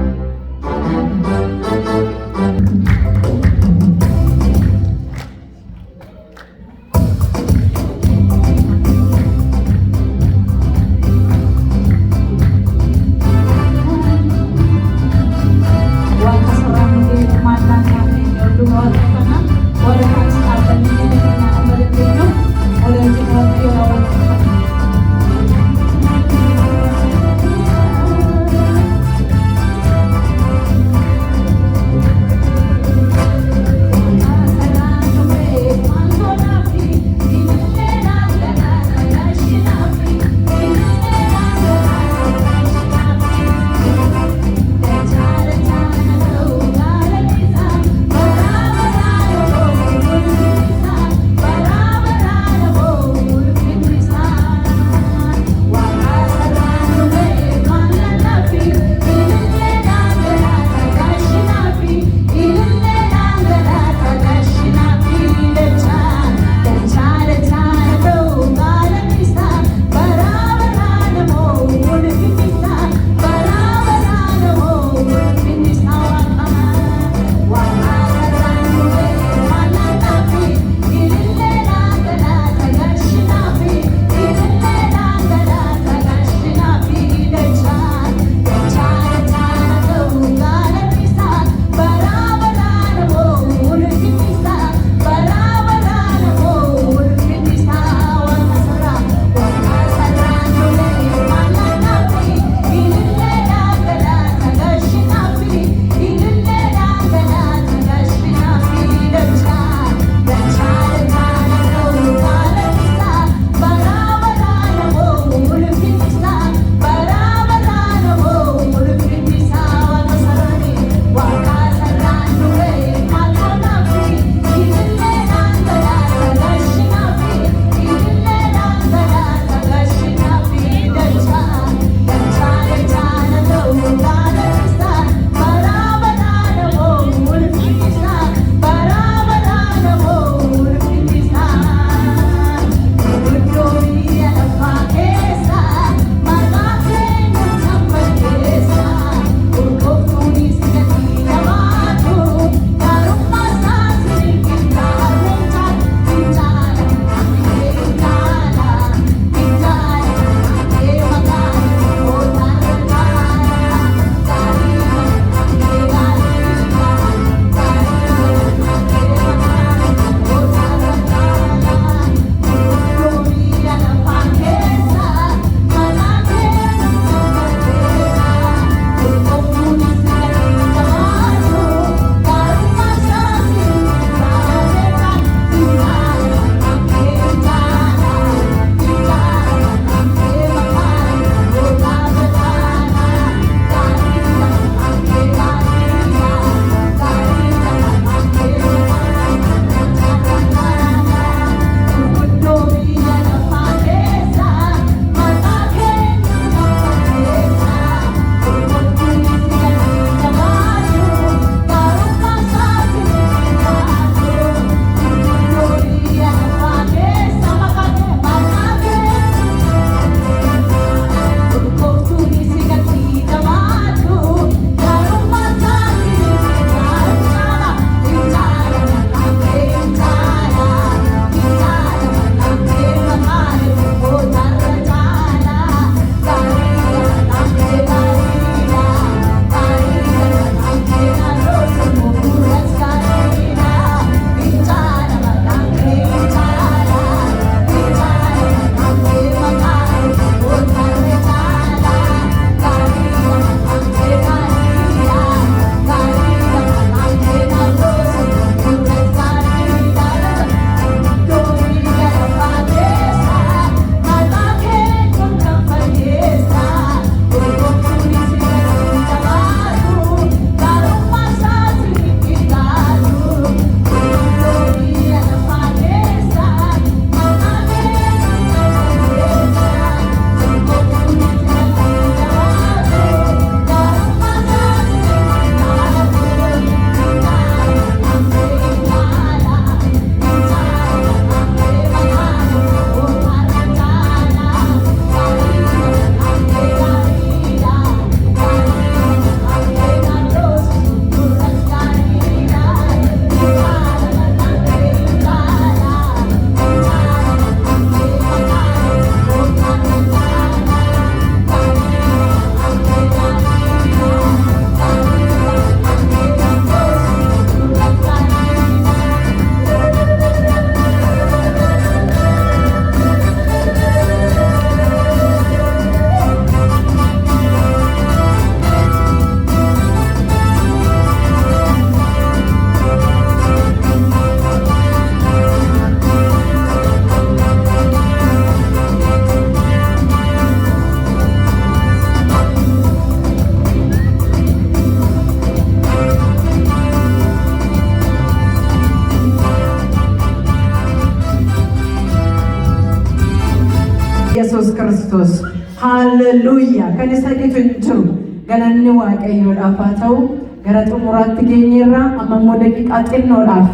Kiristoos. Haalleluuyaa. Kan isa dhiitu hin jiru. Galanni Waaqayyoodhaaf haa ta'u. Gara xumuraatti geenyeerra amma immoo daqiiqaa xinnoodhaaf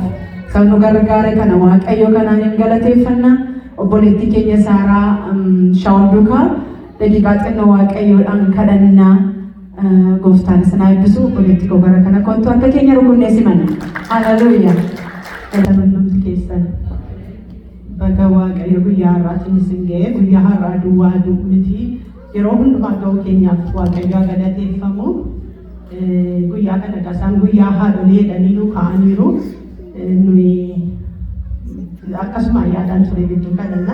kan nu gargaare kana Waaqayyo kanaan hin galateeffanna. Obboleettii keenya Saaraa Shaawul Duukaa daqiiqaa xinnoo Waaqayyoodhaan kadhannaa gooftaan isin eebbisu. Obboleettii koo gara kana kottu akka keenya rukunnee simanna. Haalleluuyaa. Namni keessan baga Waaqayyo guyyaa har'aatiin isin ga'e guyyaa har'aa duwwaa miti yeroo hundumaa ga'uu keenyaaf Waaqayyo galateeffamu. Guyyaa kana qasaan guyyaa haadholee jedhaniiru ka'aniiru nuyi akkasuma yaadaan ture gidduu kanana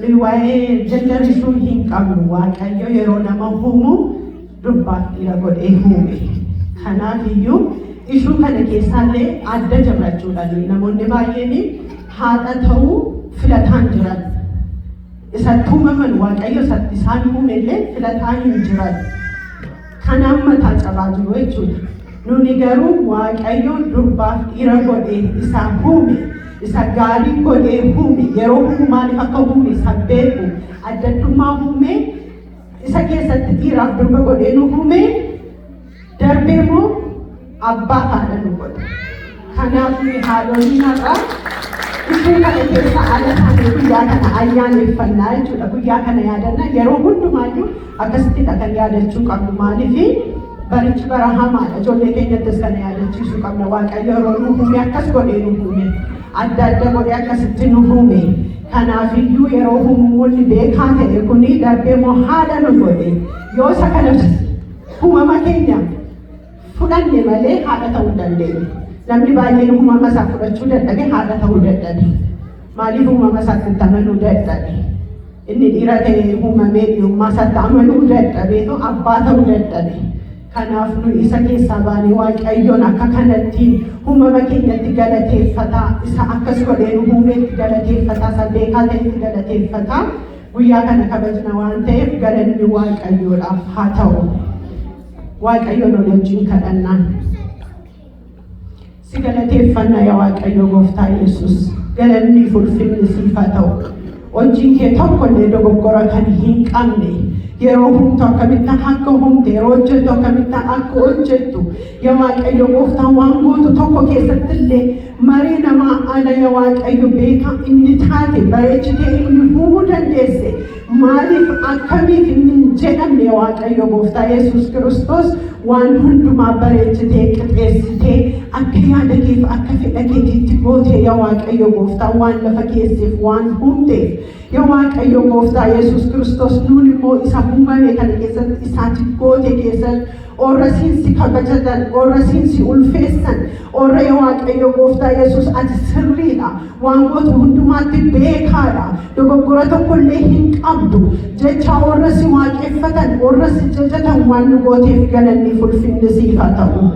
nuyi waa'ee jallarrisuu hin qabnu. Waaqayyo yeroo nama uumu durbaaf dhiira godhee uume. Kanaaf iyyuu ishuu kana keessaallee adda jabachuudhaan namoonni baay'een haadha ta'uu filataan jiran. Isatti uumaman Waaqayyo isaan uumellee filataan hin jiran. Kanaan mataa cabaa jiru jechuudha. Nuni garuu Waaqayyo durbaaf dhiira godhee isa uume, isa gaarii godhee uume, yeroo uumu maaliif akka uume isa beeku, addaddummaa uume, isa keessatti dhiiraaf durba godhee nu uume, darbee immoo abbaa haadha nu godhe. Kanaaf haadholiin har'aa ishee kana keessa ala taatee guyyaa kana ayyaaneffannaa jechuudha. Guyyaa kana yaadanna yeroo hundumaayyuu akkasittidha kan yaadachuu qabnu. Maaliif barichi bara hamaadha. Ijoollee keenyattis kana yaadachiisuu qabna. Waaqayyo yeroo nu uume akkas godhee nu uume, adda adda godhee akkasitti nu uume. Kanaafiyyuu yeroo uumuun beekaa ta'e kuni darbee immoo haadha nu godhe. Yoo isa kana uumama keenya fudhanne malee haadha ta'uu hin dandeenye. Namni baay'een uumama isaa fudhachuu dadhabe haadha ta'uu dadhabe. Maaliif uumama isaatti amanuu dadhabe? Inni dhiira ta'e uumamee dhiirummaa isaatti amanuu dadhabeetu abbaa ta'uu dadhabe. Kanaaf nu isa keessaa baanee Waaqayyoon akka kanatti uumama keenyatti galateeffataa, isa akkas godhee nu uumetti galateeffataa, isa beekaa ta'etti galateeffataa. Guyyaa kana kabajna waan ta'eef galanni Waaqayyoodhaaf haa ta'u. Waaqayyoon wajjin kadhannaan. Si galateeffanna yaa Waaqayyo Gooftaa Yesuus. Galanni ulfinni siif haa ta'u. Hojiin kee tokkollee dogoggora kan hin qabne. Yeroo humtu akkamitti akka humte, yeroo hojjettu akkamitti akka hojjettu. Yaa Waaqayyo Gooftaa waan gootu tokko keessatti illee marii namaa ala yaa Waaqayyo beekaa inni taate bareechitee inni uumuu dandeesse. Maaliif akkamiif inni hin jedhamne yaa Waaqayyo Gooftaa Yesuus Kiristoos waan hundumaa bareechitee qixeessitee akka yaada keef akka fedha keetiitti gootee yaa Waaqayyo Gooftaa waan lafa keesseef waan humteef. Yaa Waaqayyo Gooftaa Yesuus Kiristoos nuun immoo isa uumame kana keessatti isaati goote keessatti orra siinsi kabajatan, orra siinsi ulfeessan, orra yaa Waaqayyo Gooftaa Yesuus ati sirriidha. Waan gootu hundumaatti beekaadha. Dogoggora tokkollee hin qabdu. Jecha orra si waaqeffatan, orra si jajatan waan nu gooteef galanni ulfinni siif haa ta'u.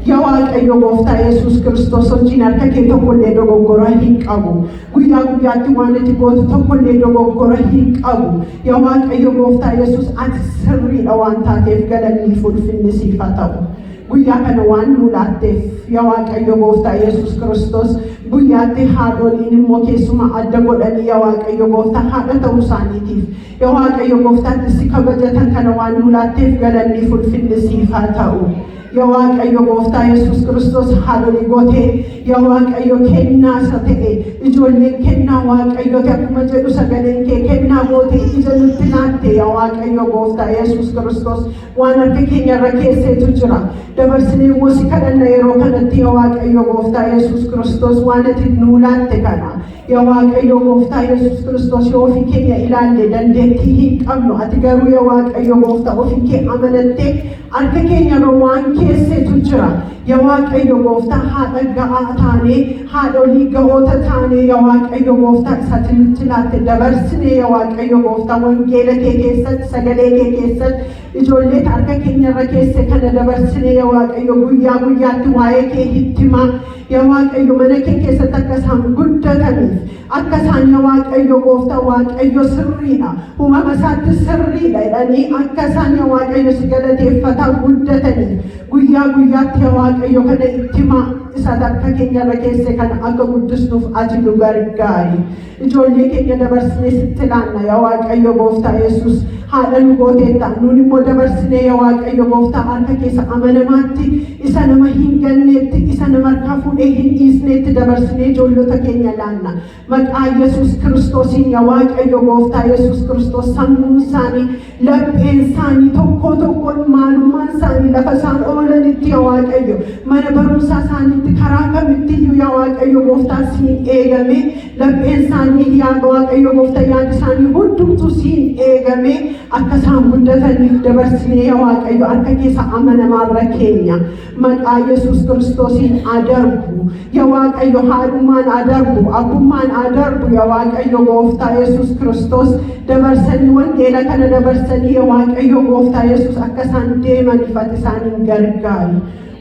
Yaa Waaqayyo Gooftaa Yesuus Kiristoos hojiin harka kee tokkollee dogoggora hin qabu. Guyyaa guyyaatti waan ati gootu tokkollee dogoggora hin qabu. Yaa Waaqayyo Gooftaa Yesuus ati sirriidha waan taateef galanni ulfinni siif haa ta'u. Guyyaa kana waan nu laatteef yaa Waaqayyo Gooftaa Yesuus Kiristoos guyyaatti haadholiin immoo keessuma adda godhanii yaa Waaqayyo Gooftaa haadha ta'uu isaaniitiif yaa Waaqayyo Gooftaatti si kabajatan kana waan nu laatteef galanni ulfinni siif haa ta'u. Yaa Waaqayyo Gooftaa Yesuus Kiristoos haadholii gootee yaa Waaqayyo kennaa isa ta'e ijoolleen kennaa Waaqayyo ta'e akkuma jedhu sagaleen kee kennaa gootee ija nutti laatte yaa Waaqayyo Gooftaa Yesuus Kiristoos waan harka keenya irra keesseetu jira. Dabarsinee immoo si kadhanna yeroo kanatti yaa Waaqayyo Gooftaa Yesuus Kiristoos waan ati nuu laatte kana yaa Waaqayyo Gooftaa Yesuus Kiristoos yoo ofii keenya ilaalle dandeettii hin qabnu. Ati garuu yaa Waaqayyo Gooftaa ofii kee amanattee harka keenya irra waan keesseetu jira. Yaa Waaqayyo Gooftaa haadha ga'aa taanee haadholii ga'oota taanee yaa Waaqayyo Gooftaa isatti nutti laatte dabarsinee yaa Waaqayyo Gooftaa wangeela kee keessatti sagalee kee keessatti ijoollee harka keenya irra keesse kana dabarsinee yaa Waaqayyo guyyaa guyyaatti waa'ee kee itti himaa. Yaa Waaqayyo mana kee keessatti akka isaan guddataniif akka isaan yaa Waaqayyo Gooftaa Waaqayyo sirriidha uumama isaatti sirriidha jedhanii akka isaan yaa Waaqayyo si galateeffataa guddataniif guyyaa guyyaatti yaa Waaqayyo kana itti himaa isa akka keenya irra keesse kana akka guddisnuuf ati nu gargaari. Ijoollee keenya dabarsinee sitti laanna yaa Waaqayyo Gooftaa Yesuus. Haadha nu gooteetta nuun immoo dabarsinee yaa Waaqayyo Gooftaa harka keessa amanamaatti isa nama hin ganneetti isa nama harkaa fuudhee hin dhiisneetti dabarsinee ijoollota keenya laanna. Maqaa Yesuus Kiristoosiin yaa Waaqayyo Gooftaa Yesuus Kiristoos sammuun isaanii lapheen isaanii tokko tokkoon maalummaan isaanii lafa isaan oolanitti yaa Waaqayyo mana barumsaa isaaniitti karaa kamittiyyuu yaa Waaqayyo Gooftaa siin eegame lapheen isaanii yaa Waaqayyo Gooftaa yaada isaanii hundumtuu siin eegame akka isaan guddataniif dabarsinee yaa Waaqayyo harka keessa amanamaa keenya maqaa Yesuus Kiristoosiin adarbu yaa Waaqayyo haadhummaan adarbu abbummaan adarbu yaa Waaqayyo Gooftaa Yesuus Kiristoos dabarsanii wangeela kana dabarsanii yaa Waaqayyo Gooftaa Yesuus akka isaan deemaniif ati isaaniin gargaari.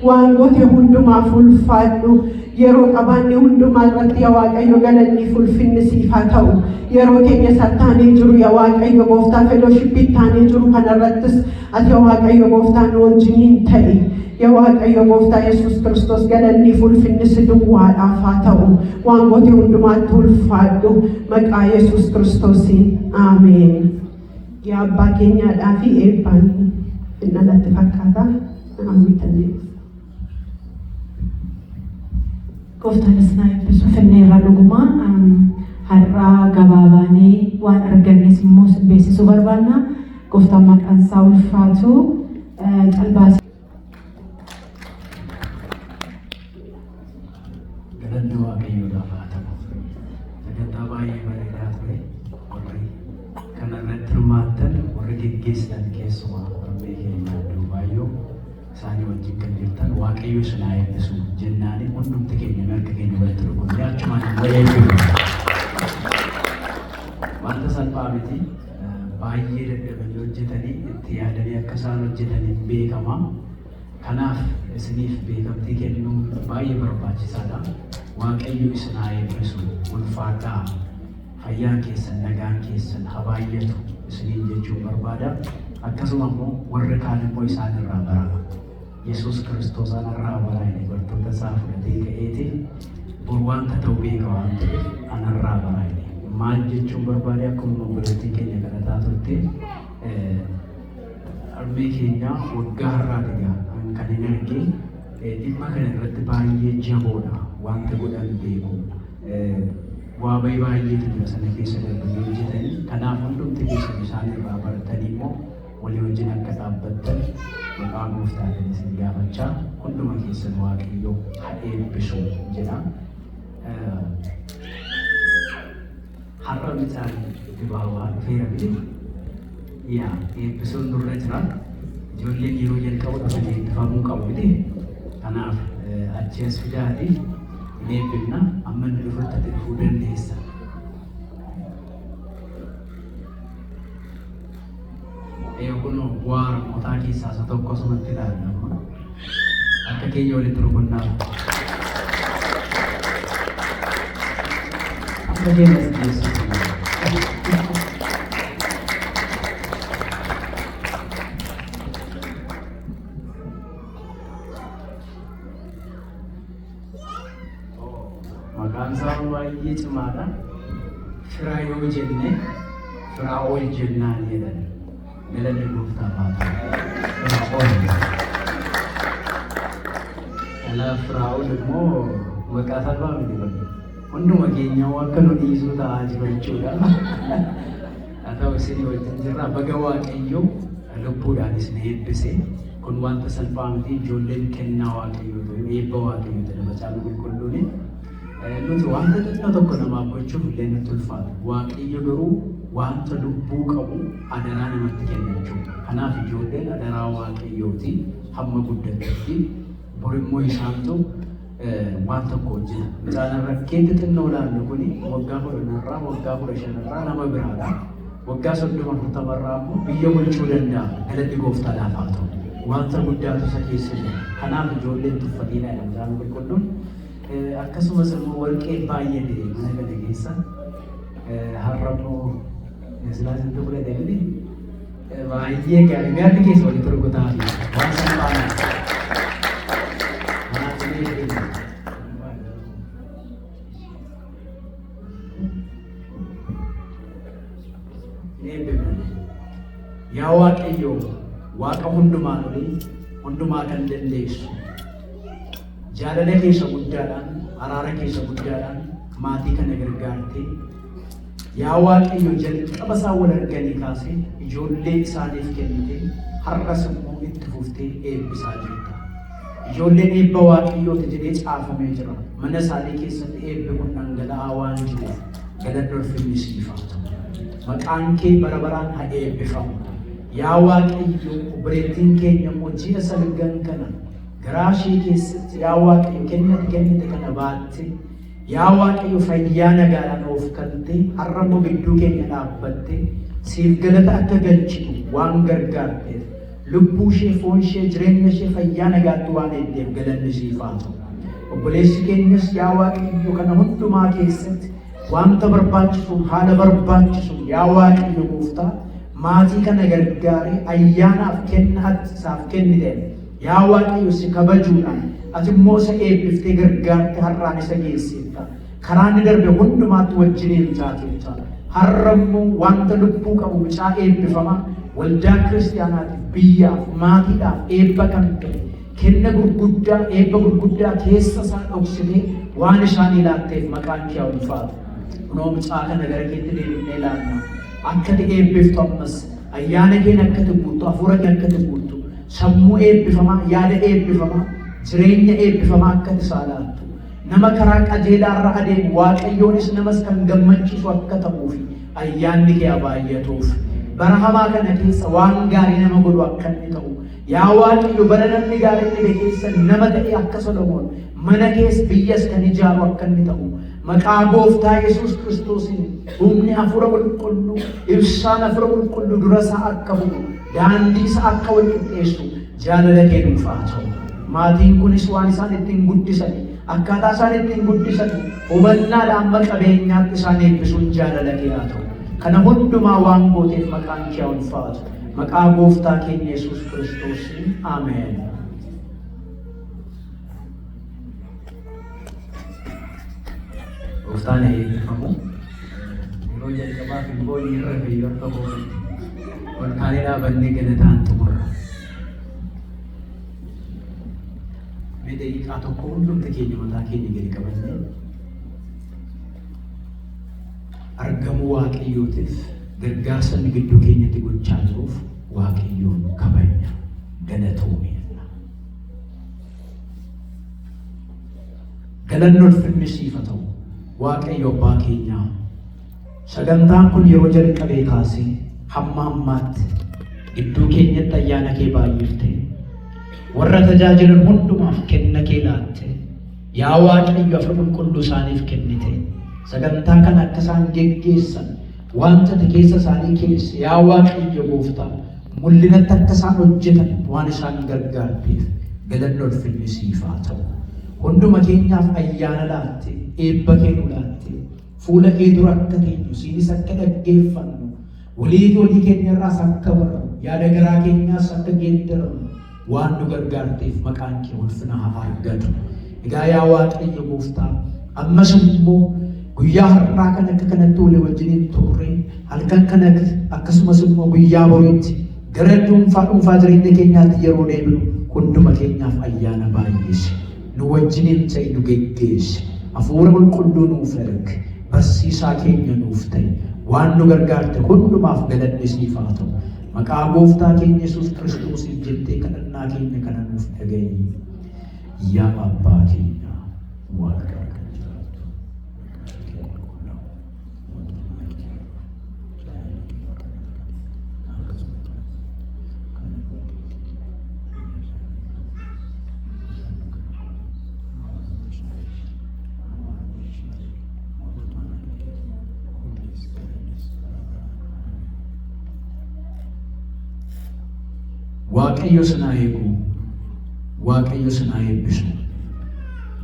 Waan goote hundumaaf ulfaadhu yeroo qabaanne hundumaa irratti yaa Waaqayyo galanni ulfinni siif haa ta'u. Yeroo keenya sattaanee jiru yaa Waaqayyo Gooftaa fellowshipii taanee jiru kanarrattis ati yaa Waaqayyo Gooftaa nu wajjiniin ta'e. Yaa Waaqayyo Gooftaa Yesuus Kiristoos galanni ulfinni si duwwaadhaaf haa ta'u. Waan goote hundumaatti ulfaadhu maqaa Yesuus Kiristoosiin ameen. Yaa abbaa keenyaadhaa fi eebbaan innanatti fakkaata naawwitanii. Gooftanis na eebbisu finneerra dhugumaa har'aa gabaabaanii waan argannes immoo beeksisuu barbaanna. Gooftaan maqaan isaa ulfaatu calbaas. Galanni Waaqayyoodhaaf haa ta'u. Sagantaa baay'ee bareedaa ture. Warri kanarratti hirmaattan warri geggeessitan keessumaa Rabbii keenya Duubaayyoo isaanii wajjin kan jirtan Waaqayyo isin haa eebbisu jennaanii hundumti keenya harka keenya walitti rukunee achumaan eebbisu. Wanta salphaa miti baay'ee dadhabanii hojjetanii itti yaadanii akka isaan hojjetaniin beekama. Kanaaf isiniif beekamtii kennuun baay'ee barbaachisaadha. Waaqayyo isin haa eebbisu ulfaadhaa fayyaan keessan nagaan keessan haa baay'atu isiniin jechuun barbaada. Akkasuma immoo warri kaan immoo isaan irraa barama. Yesuus Kiristoos anarraa baraa'e bartoota isaa fudhatee ka'eeti bor wanta ta'u beeka waan ta'eef anarraa baraa'e. Maal jechuun barbaade akkuma obboleettii keenya kadhataa turte armee keenya waggaa har'aa dhigaa kan hin argee dhimma kana irratti baay'ee jaboodha wanta godhan beeku. Waa baay'eetu jira sana keessa darbanii hojjetanii kanaaf hundumti keessan isaan irraa baratanii immoo walii wajjin akka dhaabbattan maqaa Gooftaatiin isin gaafachaa hunduma keessan Waaqayyo haa eebbisu jedha. Har'a midhaan dibaabaa dhufeera bile yaa eebbisuun nurra jira. Ijoolleen yeroo jalqabu dhufanii eebbifamuu qabu bile. Kanaaf achi as fidaatii hin eebbifna amma inni dhufutti dhufuu dandeessa. Kun bu'aa harmootaa keessaa isa tokko asumatti ilaalama. Akka keenya walitti rukunnaa. Akka keenya dhiyeessu. Maqaan isaa baay'ee cimaadha. Firaa yoo jenne firaa ol jennaan jedhan. Galanni Gooftaa Firaa'ol. Kanaaf Firaa'ol immoo maqaa salphaa miti bakka. Hunduma keenya akka nu dhiisuu ta'aa jiru jechuudha. Haa ta'u isin wajjin jirra baga Waaqayyo lubbuudhaan isin eebbise. Kun wanta salphaa miti ijoolleen kennaa Waaqayyoo eebba Waaqayyoo jedha Macaafa Qulqulluun. Nuti wanta xiqqaa tokko namaaf gochuuf illee nutti ulfaata. Waaqayyo garuu wanta lubbuu qabu adaraa namatti kenna jechuudha. Kanaaf ijoolleen adaraa Waaqayyooti hamma guddatutti bor immoo isaantu waan tokko hojjeta. Macaafa rakkeetti xinnoo ilaallu kuni waggaa 10 waggaa 15 nama biraadha. Waggaa 30 immoo biyya bulchuu danda'a. Galanni Gooftaadhaaf haa ta'u. Wanta guddaatu isa keessa jira. Kanaaf ijoolleen tuffatiidha Macaafa Qulqulluun. Akkasumas immoo warqee baay'ee mana kana keessa har'a immoo Silaasiin tokko deemee baay'ee gaarri keessa walitti rukutaa fi waan salphaadha. Kanaaf yaa Waaqayyo Waaqa hundumaa olii hundumaa kan dandeessu jaalala keessa guddaadhaan araara keessa guddaadhaan maatii kana gargaartee yaa Waaqayyo jalqaba isaa wal arganii kaasee ijoollee isaaniif kennitee har'as immoo itti fuftee eebbisaa jirta. Ijoolleen eebba Waaqayyooti jedhee caafamee jira. Mana isaanii keessatti eebbi kun dhangala'aa waan jiruuf galanni ulfinni siif haa ta'u. Maqaan kee bara baraan haa eebbifamu. Yaa Waaqayyo obboleettiin keenya immoo ji'a salgan kana garaa ishee keessatti yaa Waaqayyo kennite kana baatte yaa Waaqayyo fayyaa nagaadhaan of kennitee har'a immoo gidduu keenya dhaabbattee siif galata akka galchitu waan gargaarteef lubbuu ishee foon ishee jireenya ishee fayyaa nagaatti waan eegdeef galanni siif haa ta'u. Obboleessi keenyas yaa Waaqayyo kana hundumaa keessatti wanta barbaachisu haala barbaachisu yaa Waaqayyo gooftaa maatii kana gargaaree ayyaanaaf kenna isaaf kennite yaa Waaqayyo si kabajuudhaan ati immoo isa eebbiftee gargaarte har'aan isa geessita. Karaa inni darbe hundumaatti wajjiniin taatetta. Har'a immoo wanta lubbuu qabu mucaa eebbifama waldaa kiristaanaatiif biyyaaf maatiidhaaf eebba kan ta'e kenna gurguddaa eebba gurguddaa keessa isaa dhoksitee waan isaan ilaatteef maqaan kee haa ulfaatu. Kunoo mucaa kana gara keetti deebinee ilaalla. Akka ati eebbiftu ammas ayyaana keen akka ati guuttu hafuura kee akka ati guuttu sammuu eebbifamaa yaada eebbifamaa jireenya eebbifamaa akka ati isaa laattu nama karaa qajeelaarra adeemu Waaqayyoonis namas kan gammachiisu akka ta'uufi ayyaanni kee haa baay'atuuf bara hamaa kana keessa waan gaarii nama godhu akka inni ta'u yaa Waaqayyo bara namni gaarii inni keessa nama ta'e akka Solomoon mana keessa biyyas kan ijaaru akka inni ta'u maqaa gooftaa Yesuus Kiristoosiin humni hafuura qulqulluu ibsaan hafuura qulqulluu dura isaa akka bu'u daandii isaa akka wal qixxeessu jaalala kee nuuf haa ta'u. Maatiin kunis waan isaan ittiin guddisan akkaataa isaan ittiin guddisan hubannaadhaan amma qabeenyaatti isaan eebbisuun jaalala kee haa ta'u. Kana hundumaa waan gooteef maqaan kee haa ulfaatu. Maqaa gooftaa keenya Yesuus Kiristoosiin ameen. Gooftaan eebbifamu yeroo jalqabaaf immoo irra fayyoo akka boonatti ol kaanee dhaabannee galataan xumurra. Mee daqiiqaa tokko hundumti keenya mataa keenya gadi qabannee argamuu Waaqayyootiif gargaarsa inni gidduu keenyatti gochaa jiruuf Waaqayyoon kabajna galatoomna. Galanni ulfinni siif haa ta'u. Waaqayyo abbaa keenyaa sagantaan kun yeroo jalqabee kaasee hamma ammaatti gidduu keenyatti ayyaana kee baay'ifte warra tajaajilan hundumaaf kenna kee laatte yaa Waaqayyo hafuura qulqulluu isaaniif kennite sagantaa kana akka isaan geggeessan wanta keessa isaanii keessa yaa Waaqayyo gooftaa mul'inatti akka isaan hojjetan waan isaan gargaarteef galanni ulfinni siif haa ta'u. Hunduma keenyaaf ayyaana laatte eebba kee nu laatte fuula kee dura akka teenyu siinis akka dhaggeeffannu walii keenya irraas akka barannu yaada garaa keenyaas akka geeddaramu waan nu gargaarteef maqaan kee ulfina haa argatu. Egaa yaa Waaqayyo gooftaa ammas immoo guyyaa har'aa kan akka kanatti walii wajjiniin turre halkan kana akkasumas immoo guyyaa boriitti gara dhuunfaa jireenya keenyaatti yeroo deebinu hunduma keenyaaf ayyaana baay'ise. Nu wajjiniin ta'e nu geggeesse hafuura qulqulluu nuuf erge barsiisaa keenya nuuf ta'e waan nu gargaarte hundumaaf galanni siif haa ta'u. Maqaa gooftaa keenya Yesuus Kiristoosiif jettee kadhannaa keenya kana nuuf dhaga'i. Yaa abbaa keenya Waaqa Waaqayyo sinaa eegu, Waaqayyo sinaa eebbisu,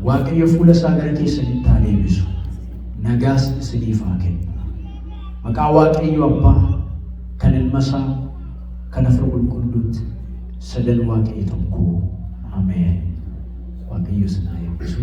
Waaqayyo fuula isaa gara keessanitti haa deebisu, nagaas isiniif haa kennu. Maqaa Waaqayyo Abbaa kan Ilma isaa kan Hafuura Qulqulluutti sadan Waaqayyo tokko. Ameen. Waaqayyo sinaa eebbisu.